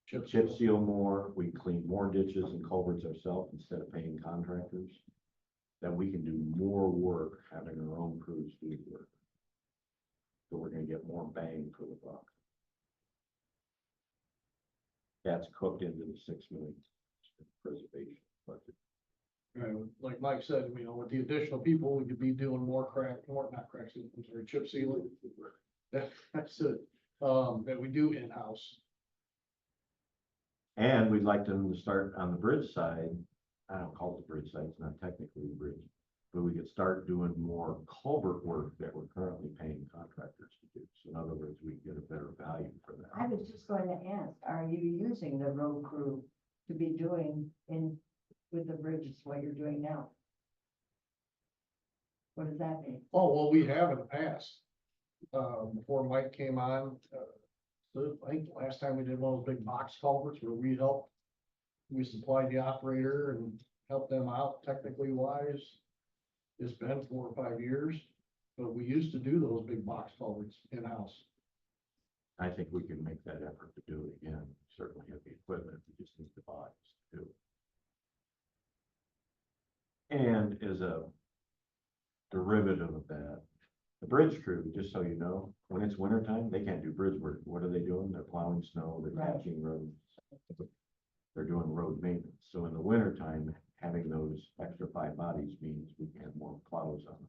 chip seal more, we clean more ditches and culverts ourselves instead of paying contractors. That we can do more work having our own crews do the work. So we're gonna get more bang for the buck. That's cooked into the 6 million preservation budget. Like Mike said, with the additional people, we could be doing not crack sealing, I'm sorry, chip sealing. That's it, that we do in-house. And we'd like them to start on the bridge side. I don't call it the bridge side, it's not technically a bridge. But we could start doing more culvert work that we're currently paying contractors to do. So in other words, we get a better value for I that. was just going to ask, are you using the road crew to be doing with the bridges what you're doing now? What does that mean? Oh, well, we have in the past. Before Mike came on, I think the last time we did one of those big box culverts where we supplied the operator and helped them out technically wise. It's been 4 or 5 years, but we used to do those big box culverts in-house. I think we can make that effort to do it again. Certainly have the equipment, we just need the bodies to do it. And as a derivative of that, bridge crew, just so you know, when it's winter time, they can't do bridge work. What are they doing? They're plowing snow, they're Right. patching roads. They're doing road maintenance. So in the winter time, having those extra 5 bodies means we can have more plows on.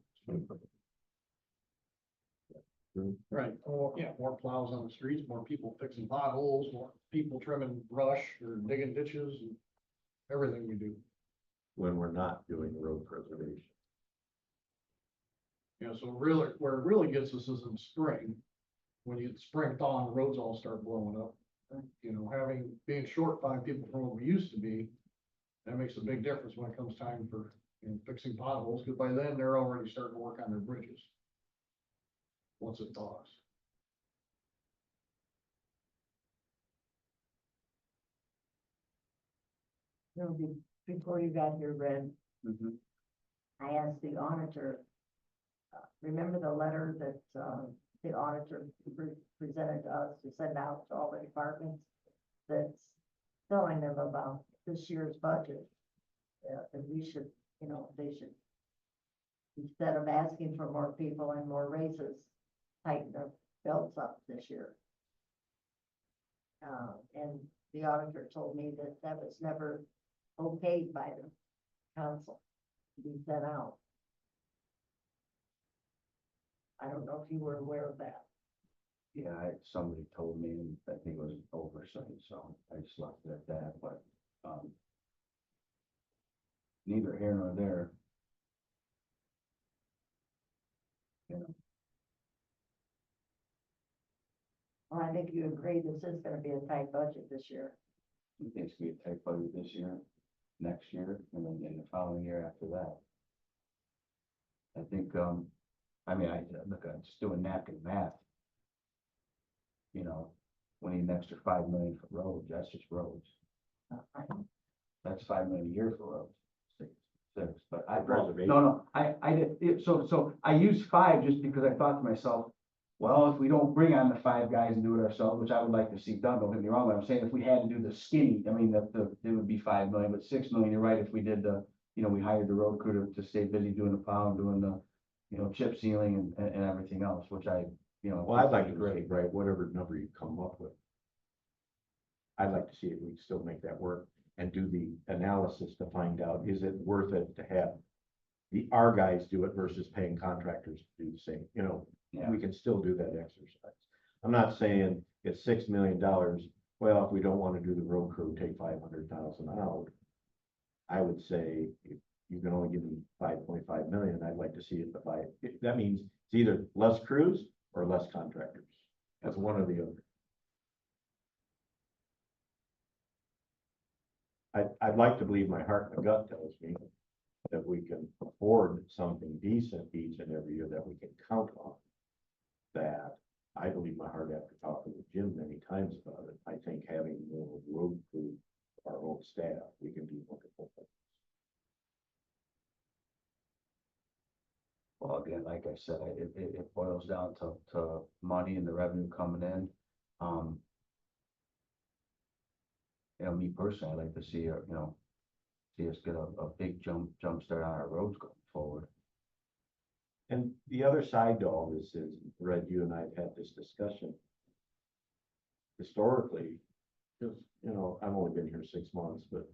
Right, oh, yeah, more plows on the streets, more people fixing potholes, more people trimming brush or digging ditches and everything we do. When we're not doing road preservation. You know, so really, where it really gets us is in spring. When you spring thaw and the roads all start blowing up. You know, being short 5 people from what we used to be, that makes a big difference when it comes time for, you know, fixing potholes, because by then they're already starting to work on their bridges. Once it thaws. You know, before you got here, Red, I asked the auditor, remember the letter that, the auditor presented to us to send out to all the departments? That's telling them about this year's budget. And we should, you know, they should, instead of asking for more people and more raises, tighten their belts up this year. And the auditor told me that that was never okayed by the council to be sent out. I don't know if you were aware of that. Yeah, somebody told me, and I think it was oversight, so I just left it at that, but, neither here nor there. Well, I think you agree this is gonna be a tight budget this year. I think it's gonna be a tight budget this year, next year, and then in the following year after that. I think, I mean, look, I'm just doing napkin math. You know, we need an extra 5 million for roads, that's just roads. That's 5 million a year for roads. Six, but I, Preservation. no, I did, so I used 5 just because I thought to myself, well, if we don't bring on the 5 guys and do it ourselves, which I would like to see done, don't get me wrong, but I'm saying if we had to do the skinny, I mean, it would be 5 million, but 6 million, you're right, if we did you know, we hired the road crew to stay busy doing the plow, doing the, you know, chip sealing and everything else, which I, you know. Well, I'd like to say, right, whatever number you come up with. I'd like to see if we can still make that work and do the analysis to find out, is it worth it to have our guys do it versus paying contractors to do the same, you know? Yeah. We can still do that exercise. I'm not saying it's $6 million. Well, if we don't want to do the road crew, take 500,000 out. I would say if you can only give me 5.5 million, I'd like to see it that means it's either less crews or less contractors. That's one or the other. I'd like to believe my heart and gut tells me that we can afford something decent each and every year that we can count on. That I believe my heart after talking with Jim many times about it. I think having more road crew, our own staff, we can do wonderful things. Well, again, like I said, it boils down to money and the revenue coming in. You know, me personally, I'd like to see, you know, see us get a big jump start on our roads going forward. And the other side to all this is, Red, you and I have had this discussion. Historically, because, you know, I've only been here 6 months, but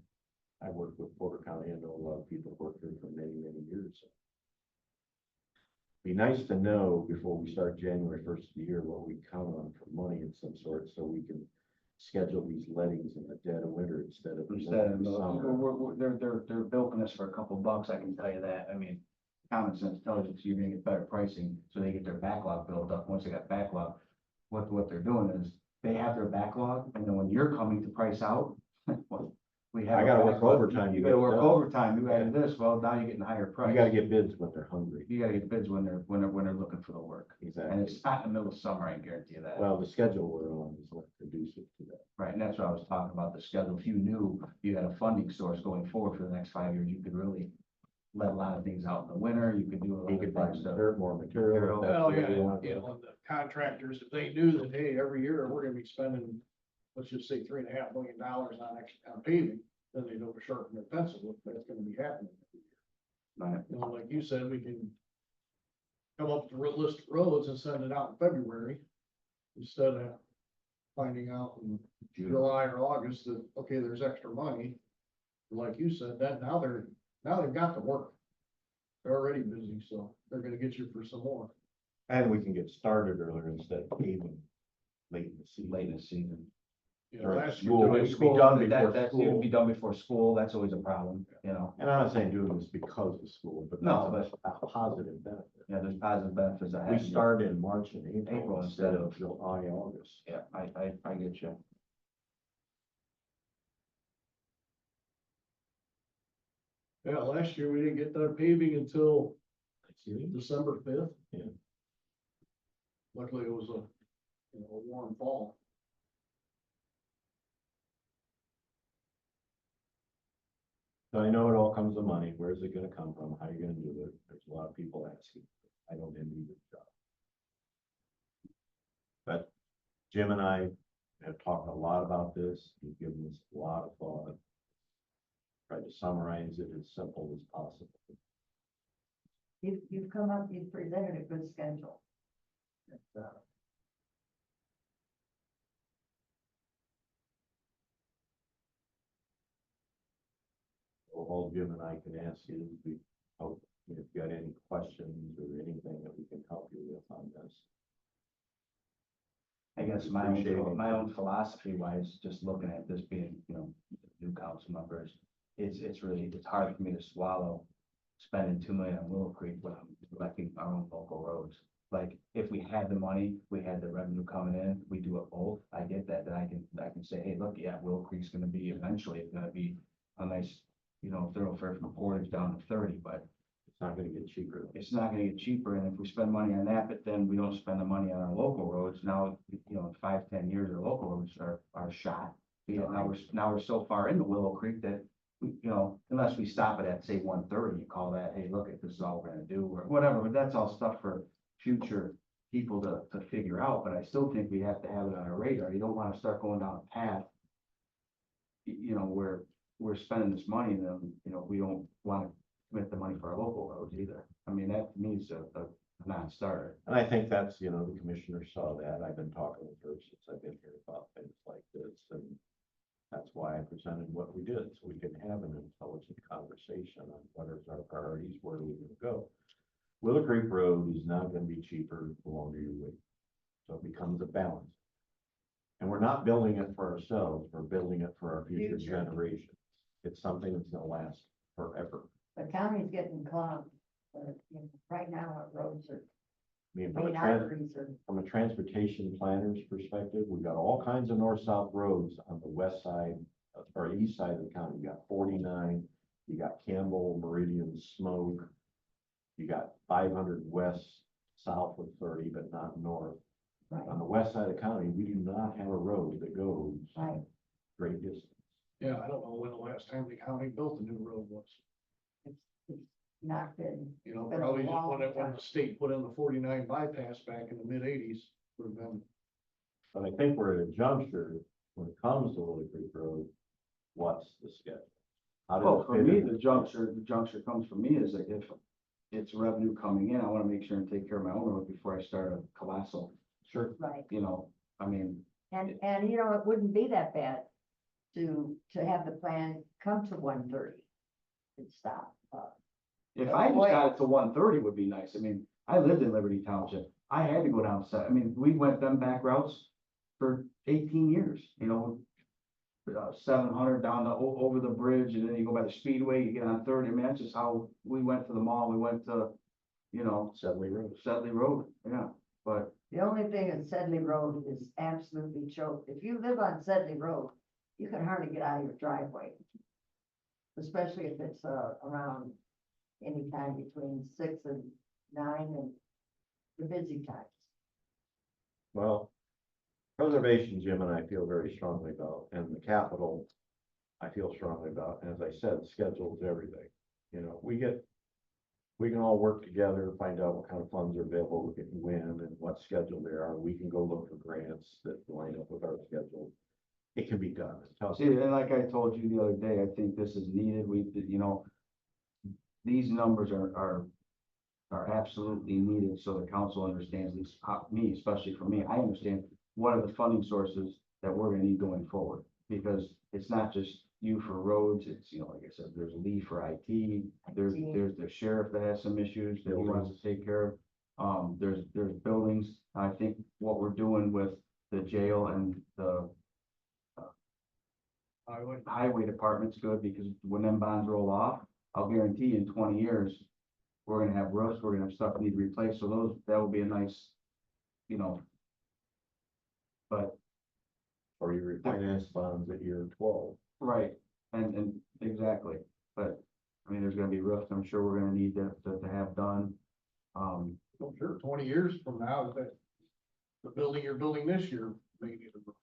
I worked with Porter County. I know a lot of people who worked here for many, many years. Be nice to know before we start January 1st of the year, what we count on for money of some sort, so we can schedule these lettings in the dead of winter instead of. They're bilking us for a couple bucks, I can tell you that. I mean, common sense tells you you're gonna get better pricing, so they get their backlog built up. Once they got backlog, what they're doing is they have their backlog, and then when you're coming to price out, well, we have. I gotta work overtime. You gotta work overtime, you added this, well, now you're getting a higher price. You gotta get bids when they're hungry. You gotta get bids when they're looking for the work. And Exactly. it's not in the middle of summer, I guarantee you that. Well, the schedule we're on is what conducive to that. Right, and that's what I was talking about, the schedule. If you knew you had a funding source going forward for the next 5 years, you could really let a lot of things out in the winter, you could do a lot He of could buy things. more material. if that's Well, the way yeah, you want you it. know, the contractors, if they knew that, hey, every year we're gonna be spending, let's just say $3.5 million on paving, then they know for sure from their pencil, that's gonna be happening. Right. You know, like you said, we can come up with a list of roads and send it out in February. Instead of finding out in July or August that, okay, there's extra money. Like you said, that now they've got the work. They're already busy, so they're gonna get you for some more. And we can get started earlier instead of paving late in the season. Late in the season. You know, During last year, school. Doing It would be school, done that, before it school. would be done before school, that's always a problem, you know? And I'm not saying doing this because of school, but No, that's a positive benefit. Yeah, there's positive benefits. I We have. start in March and April April instead instead of- of July, August. Yeah, I get you. Yeah, last year we didn't get done paving until December 5th. Yeah. Luckily it was a warm fall. So I know it all comes to money. Where's it gonna come from? How are you gonna do it? There's a lot of people asking. I don't envy your job. But Jim and I have talked a lot about this. He's given us a lot of thought. Tried to summarize it as simple as possible. You've come up, you've presented a good schedule. It's, All Jim and I can ask you is we hope if you got any questions or anything that we can help you with on this. I guess Appreciate it. my own philosophy wise, just looking at this being, new council members, it's really, it's hard for me to swallow spending 2 million on Willow Creek when I'm electing our own local roads. Like, if we had the money, we had the revenue coming in, we do it both, I get that, then I can say, hey, look, yeah, Willow Creek's gonna be, eventually, it's gonna be a nice, thoroughfare from Portage down to 30, but It's not gonna get cheaper. it's not gonna get cheaper, and if we spend money on that, but then we don't spend the money on our local roads, now, in 5-10 years, our local roads are shot. Now we're so far into Willow Creek that, unless we stop it at, say, 130, you call that, hey, look, this is all we're gonna do, or whatever, but that's all stuff for future people to figure out, but I still think we have to have it on our radar. You don't wanna start going down a path, where we're spending this money, and then, we don't wanna commit the money for our local roads either. I mean, that to me is a non-starter. And I think that's, the commissioner saw that. I've been talking with her since I've been here about things like this, and that's why I presented what we did, so we can have an intelligent conversation on what are our priorities, where are we gonna go. Willow Creek Road is not gonna be cheaper the longer you wait. So it becomes a balance. And we're not building it for ourselves, we're building it for our future Future. generations. It's something that's gonna last forever. The county's getting clogged, but, right now our roads are, I mean, main arteries are, from a transportation planner's perspective, we've got all kinds of north-south roads on the west side, or east side of the county. You got 49, you got Campbell, Meridian, Smoke. You got 500 west, south of 30, but not north. right, On the west side of the county, we do not have a road that goes right. great distance. Yeah, I don't know when the last time the county built a new road was. It's not been, Been a Probably just long when time. the state put in the 49 bypass back in the mid-80s, would have been. But I think we're at a juncture when it comes to Willow Creek Road, what's the schedule? How does Well, it for fit me, in? the juncture comes for me is that if it's revenue coming in, I wanna make sure and take care of my own road before I start a colossal, Sure. right. I mean, And, it wouldn't be that bad to have the plan come to 130 and stop. if Oh, I just boy. got it to 130 would be nice. I mean, I lived in Liberty Township. I had to go down I mean, we went them back routes for 18 years, 700 down over the bridge, and then you go by the speedway, you get on 30. I mean, that's just how we went to the mall. We went to, Sedley Road. Sedley Road, yeah, but The only thing in Sedley Road is absolutely choked. If you live on Sedley Road, you can hardly get out of your driveway. Especially if it's, around anytime between 6 and 9 and the busy times. Well, preservation, Jim and I feel very strongly about, and the capital, I feel strongly about, and as I said, the schedule is everything. We can all work together, find out what kind of funds are available, we can win, and what schedule there are, we can go look for grants that line up with our schedule. It can be done. see, and like I told you the other day, I think this is needed. These numbers are are absolutely needed, so the council understands these, me, especially for me, I understand what are the funding sources that we're gonna need going forward. Because it's not just you for roads, it's, you know, like I said, there's Lee for IT, there's the sheriff that has some issues that he wants to take care of. There's buildings, I think what we're doing with the jail and the highway department's good, because when them bonds roll off, I'll guarantee you in 20 years, we're gonna have roofs, we're gonna have stuff that need replaced, so those, that will be a nice, you know. But, Or you refinance bonds at year 12. right, and exactly, but, I mean, there's gonna be roofs, I'm sure we're gonna need to have done. I'm sure 20 years from now, that the building you're building this year, may need a roof.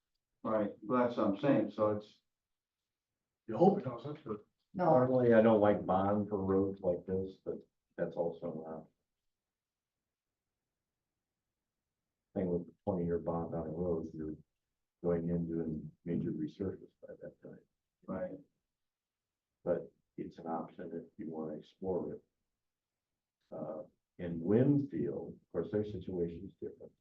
Right, well, that's what I'm saying, so it's, You hope it doesn't, but No, Normally, I don't like bond for roads like this, but that's also an option. Thing with the 20-year bond on a road, you're going into a major resurface by that time. right, But it's an option if you want to explore it. In Winfield, of course, their situation is different.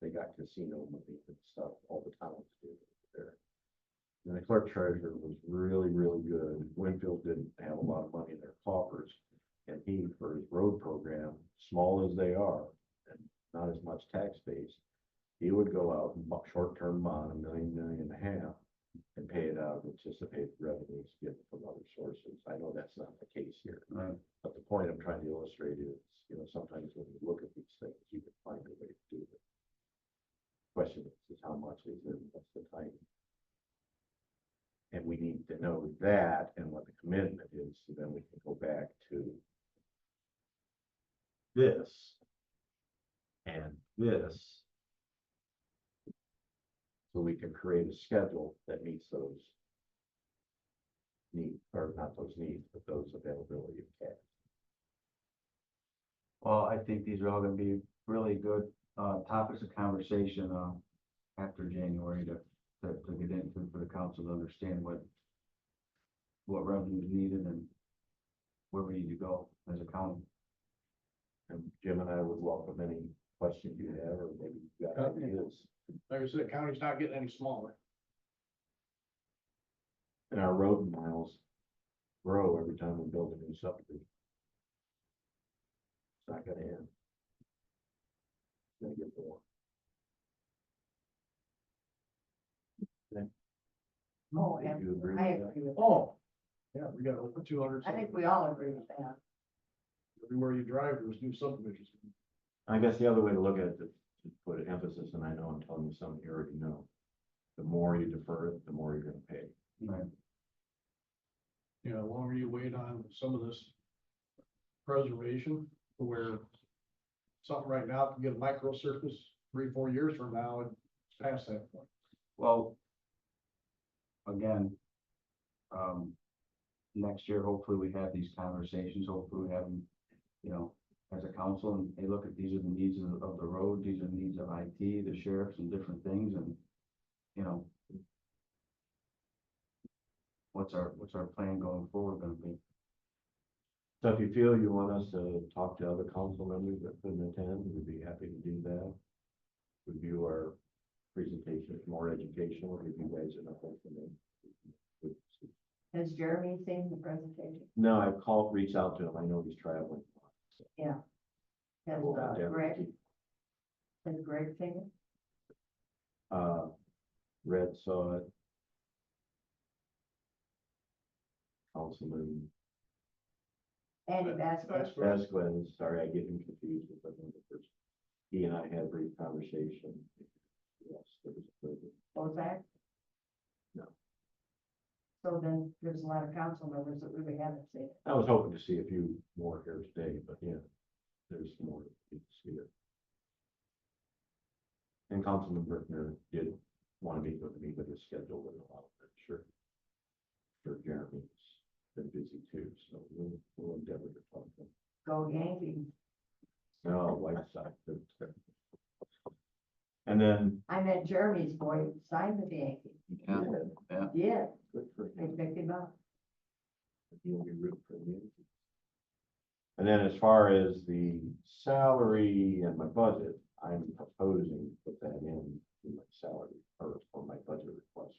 They got casino money and stuff, all the towns do there. And the clerk treasurer was really, really good. Winfield didn't have a lot of money in their coffers. And he, for his road program, small as they are, and not as much tax base, he would go out and short-term bond $1.5 million and pay it out of anticipated revenues given from other sources. I know that's not the case here. right. But the point I'm trying to illustrate is, you know, sometimes when you look at these things, you can find a way to do it. Question is how much is it, what's the timing? And we need to know that and what the commitment is, so then we can go back to this and this. So we can create a schedule that meets those needs, or not those needs, but those availability of cash. Well, I think these are all gonna be really good, topics of conversation, after January to get into, for the council to understand what revenue is needed and where we need to go as a county. And Jim and I would welcome any questions you have, or maybe you got Okay. ideas. like I said, county's not getting any smaller. And our road miles grow every time we build a new subdivision. It's not gonna end. It's gonna get more. oh, Do you agree I with that? agree with that. Oh, yeah, we got over 200. I think we all agree with that. Everywhere you drive, there's new subdivisions. I guess the other way to look at it, to put an emphasis, and I know I'm telling you something you already know, the more you defer it, the more you're gonna pay. Right. You know, the longer you wait on some of this preservation, where something right now can get a micro surface 3-4 years from now, it's past that point. Well, again, next year, hopefully we have these conversations, hopefully we have them, you know, as a council, and they look at, these are the needs of the road, these are the needs of IT, the sheriffs and different things, and, you know, what's our plan going forward gonna be? So if you feel you want us to talk to other council members that couldn't attend, we'd be happy to do that. Review our presentation, it's more educational, give you guys enough information. Has Jeremy seen the presentation? No, I've reached out to him, I know he's traveling. Yeah. Has We'll endeavor to Greg, keep- has Greg seen it? Red saw it. Councilman Andy Vasquez? Vasquez, sorry, I get him confused with the first. He and I had a brief conversation. Yes, there was a little bit. Bozak? No. So then there's a lot of council members that really haven't seen it. I was hoping to see a few more here today, but yeah, there's more to see it. And Councilman Brickner did want to meet with me, but his schedule wouldn't allow it, sure. Sure, Jeremy's been busy too, so we'll endeavor to talk to him. Go Yankees. No, White Sox. And then, I met Jeremy's boy, who signed with the Yankees. Yeah, yeah, yeah. Yeah, good for they him. picked him up. He'll be rooting for you. And then as far as the salary and my budget, I'm proposing to put that in my salary or for my budget request.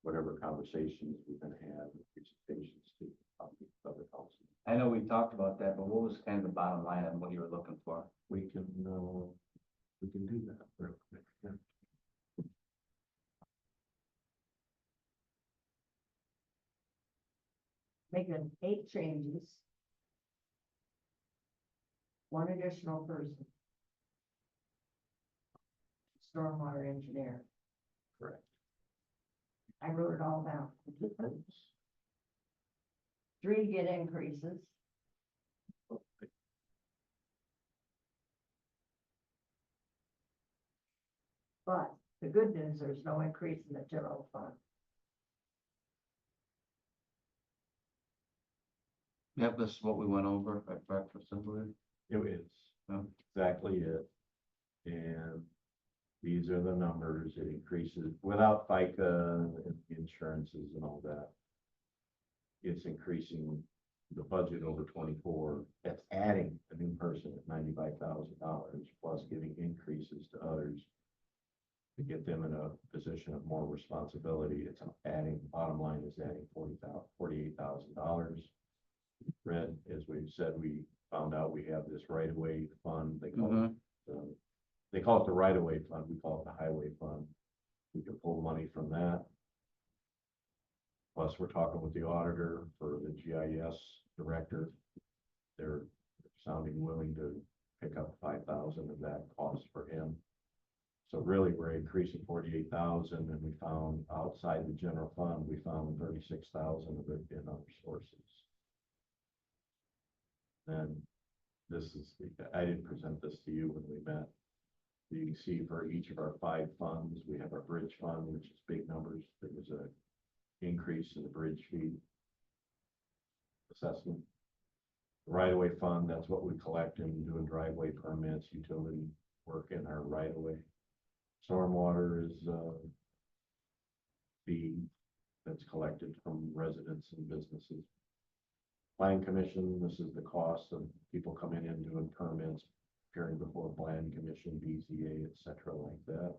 Whatever conversations we're gonna have, presentations to other council. I know we talked about that, but what was kind of the bottom line on what you were looking for? We can do that real quick. Yeah. Making 8 changes. 1 additional person. Stormwater engineer. Correct. I wrote it all down. 3 get increases. But the good news, there's no increase in the general fund. Yep, this is what we went over at breakfast, I believe. It is Yeah. exactly it. And these are the numbers. It increases without FICA and insurances and all that. It's increasing the budget over 24. That's adding a new person at $95,000 plus giving increases to others to get them in a position of more responsibility. It's adding, bottom line is adding $48,000. Red, as we've said, we found out we have this right-of-way fund. They call it the right-of-way fund. We call it the highway fund. We can pull money from that. Plus, we're talking with the auditor for the GIS director. They're sounding willing to pick up 5,000 of that cost for him. So really, we're increasing 48,000, and we found outside the general fund, we found 36,000 of it in other sources. And this is, I didn't present this to you when we met. You can see for each of our 5 funds, we have our bridge fund, which is big numbers. There was a increase in the bridge fee assessment. Right-of-way fund, that's what we collect in doing driveway permits, utility work in our right-of-way. Stormwater is fee that's collected from residents and businesses. Plan commission, this is the cost of people coming in doing permits, appearing before plan commission, BZA, et cetera, like that.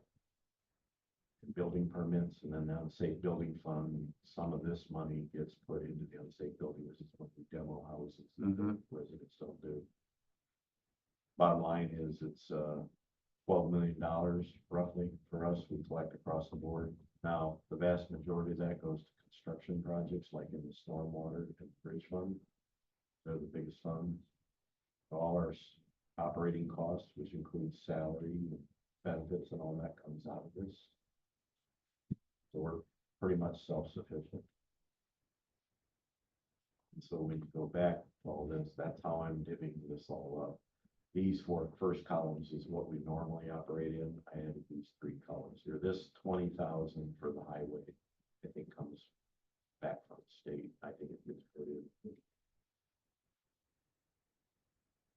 And building permits, and then the unsafe building fund, some of this money gets put into the unsafe building, this is when we demo houses that the residents don't do. Bottom line is it's $12 million roughly for us, we collect across the board. Now, the vast majority of that goes to construction projects like in the stormwater and bridge fund. They're the biggest funds. All our operating costs, which includes salary and benefits and all that comes out of this. So we're pretty much self-sufficient. And so when you go back to all this, that's how I'm divvying this all up. These 4 first columns is what we normally operate in. I added these 3 columns here. This 20,000 for the highway, I think comes back from the state. I think it gets put in.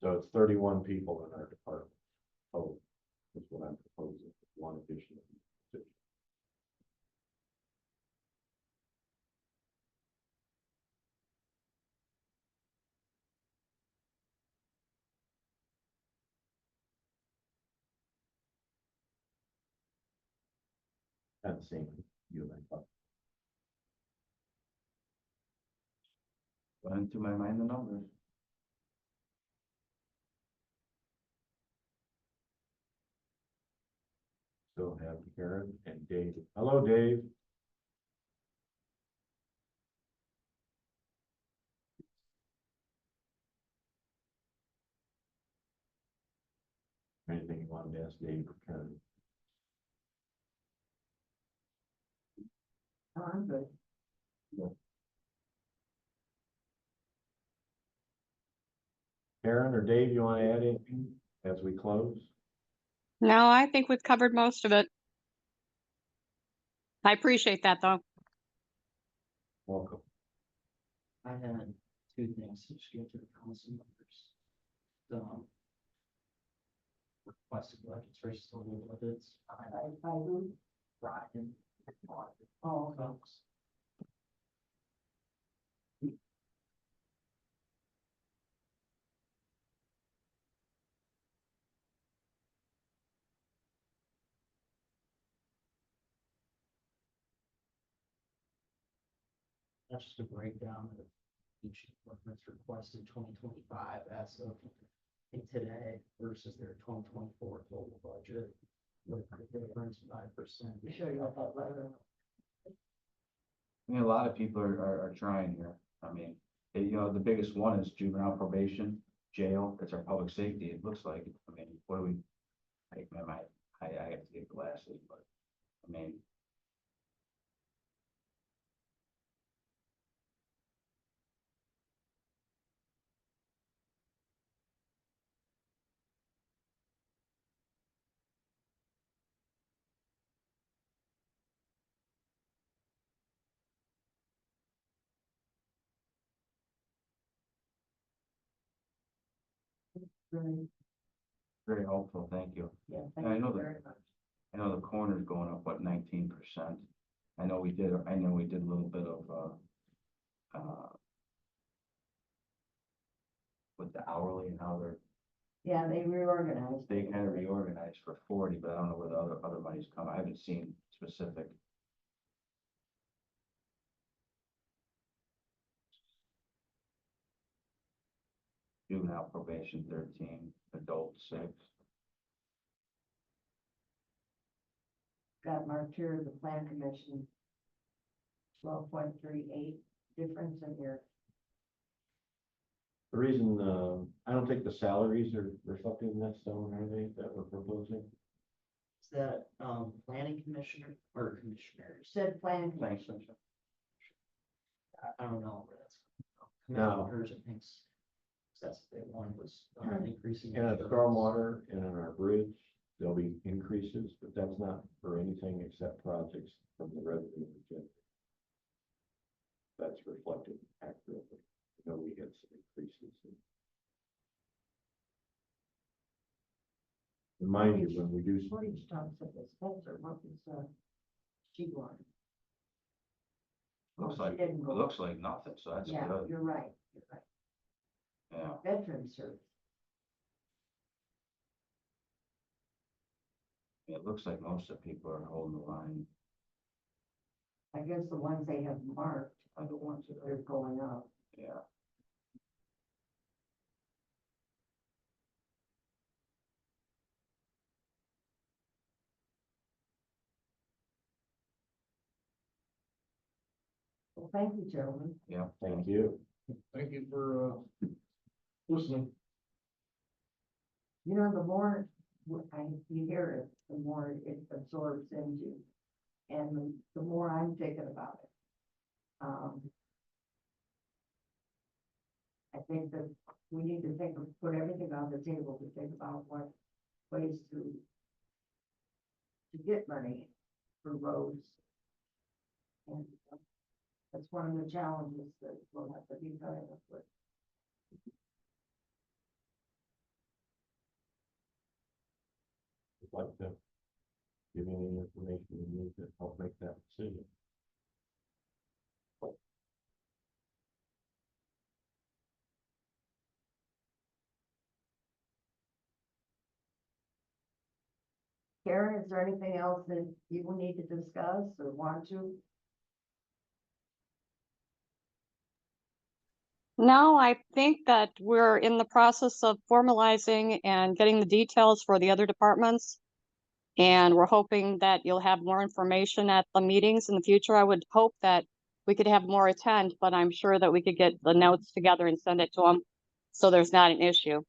So it's 31 people in our department. Oh, that's what I'm proposing, 1 additional position. Kind of same, you and I thought. Went into my mind the numbers. Still have Karen and Dave. Hello, Dave. Anything you wanted to ask Dave or Karen? Oh, I'm good. Karen or Dave, you want to add anything as we close? No, I think we've covered most of it. I appreciate that, though. Welcome. I had 2 things to just get to the council members. Requested budgets versus total budgets. I do. Brian. Oh, okay. Folks. that's just a breakdown of each department's requested 2025 as of I think today versus their 2024 total budget. With the difference 5%. You sure you got that letter? I mean, a lot of people are trying here. I mean, you know, the biggest one is juvenile probation, jail, it's our public safety, it looks like. I mean, what do we, I have to get glasses, but, I mean. Right. Very hopeful, thank you. Yeah, I thank know you that- very much. I know the coroner's going up, what, 19%? I know we did a little bit of, with the hourly and how Yeah, they reorganized. they kind of reorganized for 40, but I don't know where the other money's come. I haven't seen specific. Juvenile probation 13, adult 6. Got marked here, the plan commission. 12.38 difference in your, The reason, I don't think the salaries are reflected in that stone, are they, that we're proposing? Is that planning commissioner or commissioners? said plan Thanks. commission. I don't know where that's. No. Commissioners, I think. That's the one was increasing. And at the stormwater and on our bridge, there'll be increases, but that's not for anything except projects from the revenue agenda. That's reflected accurately. You know, we had some increases. And mind you, when we do, What each time said this, Spencer, what was, she wanted? Looks She like, didn't it go. looks like nothing, so that's Yeah, good. you're right, Yeah. veteran service. It looks like most of the people are holding the line. I guess the ones they have marked are the ones that are going up. Yeah. Well, thank you, gentlemen. Yeah. thank you. Thank you for, listening. You know, the more you hear it, the more it absorbs into, and the more I'm thinking about it. I think that we need to put everything on the table to think about what ways to get money for roads. And that's one of the challenges that we'll have to be dealing with. Would like to give you any information you need to help make that decision. Karen, is there anything else that you will need to discuss or want to? No, I think that we're in the process of formalizing and getting the details for the other departments. And we're hoping that you'll have more information at the meetings in the future. I would hope that we could have more attend, but I'm sure that we could get the notes together and send it to them. So there's not an issue.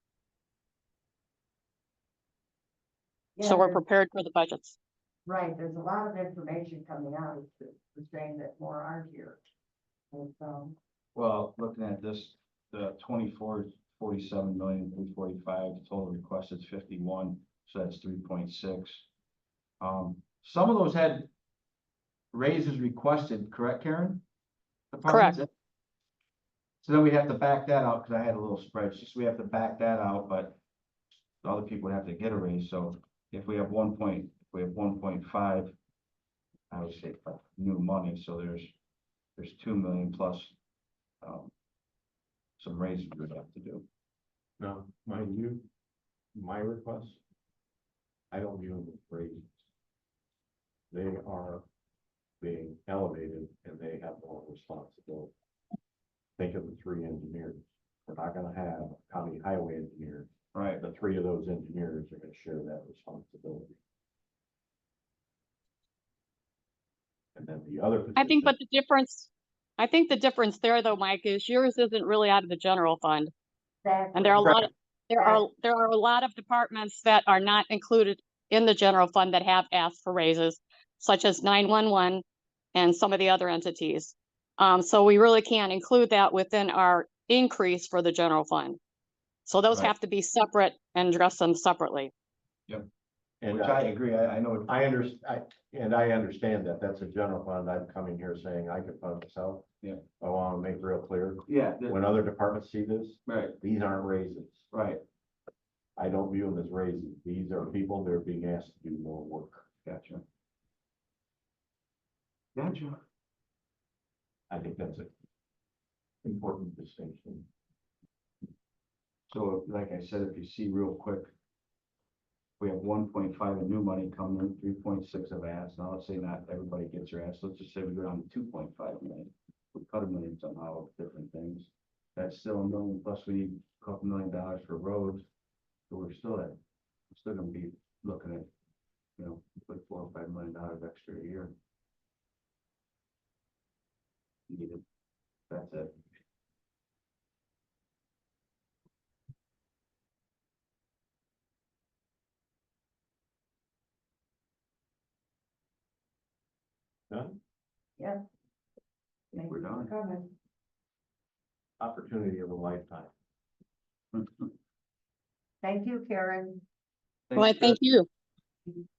Yeah, So we're there's- prepared for the budgets. Right, there's a lot of information coming out, it's saying that more aren't here. And so, Well, looking at this, the 24 47,345, total request is 51, so that's 3.6. Some of those had raises requested, correct, Karen? Departments? So then we have to back that out, because I had a little spreadsheet, so we have to back that out, but the other people have to get a raise, so if we have 1.5, I would say new money, so there's 2 million plus, some raises we would have to do. Now, mind you, my request, I don't view them as raises. They are being elevated and they have more responsibility. Think of the 3 engineers. We're not gonna have county highway engineers. Right. The 3 of those engineers are gonna share that responsibility. And then the other. I think, position- I think the difference there though, Mike, is yours isn't really out of the general fund. And there are a Exactly. lot of, there are a lot of departments that are not included in the general fund that have asked for raises, such as 911 and some of the other entities. So we really can't include that within our increase for the general fund. So those Right. have to be separate and address them separately. And Which I agree, I know. I understand that, that's a general fund, I'm coming here saying I could fund this out. Yeah. I wanna make real clear, Yeah, when other departments see this, right, these aren't raises. right, I don't view them as raises, these are people that are being asked to do more work. gotcha. Gotcha. I think that's an important distinction. So like I said, if you see real quick, we have 1.5 of new money coming in, 3.6 of ads. Now let's say not everybody gets their ads. Let's just say we go down to 2.5 million. We cut $1 million somehow of different things. That's still $1 million, plus we need a couple $1 million for roads. So we're still gonna be looking at, like $4 or $5 million extra a year. Needed. That's it. Done? Yeah. think we're done. Comment. Opportunity of a lifetime. Thank you, Karen. Well, thank you.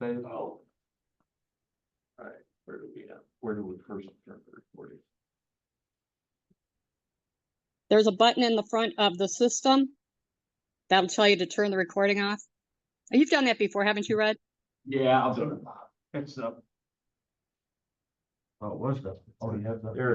Oh. All right, where do we first start the recording? There's a button in the front of the system that'll tell you to turn the recording off. You've done that before, haven't you, Red? Yeah, I'll do it. It's up. Oh, it was the. Oh, you have the. There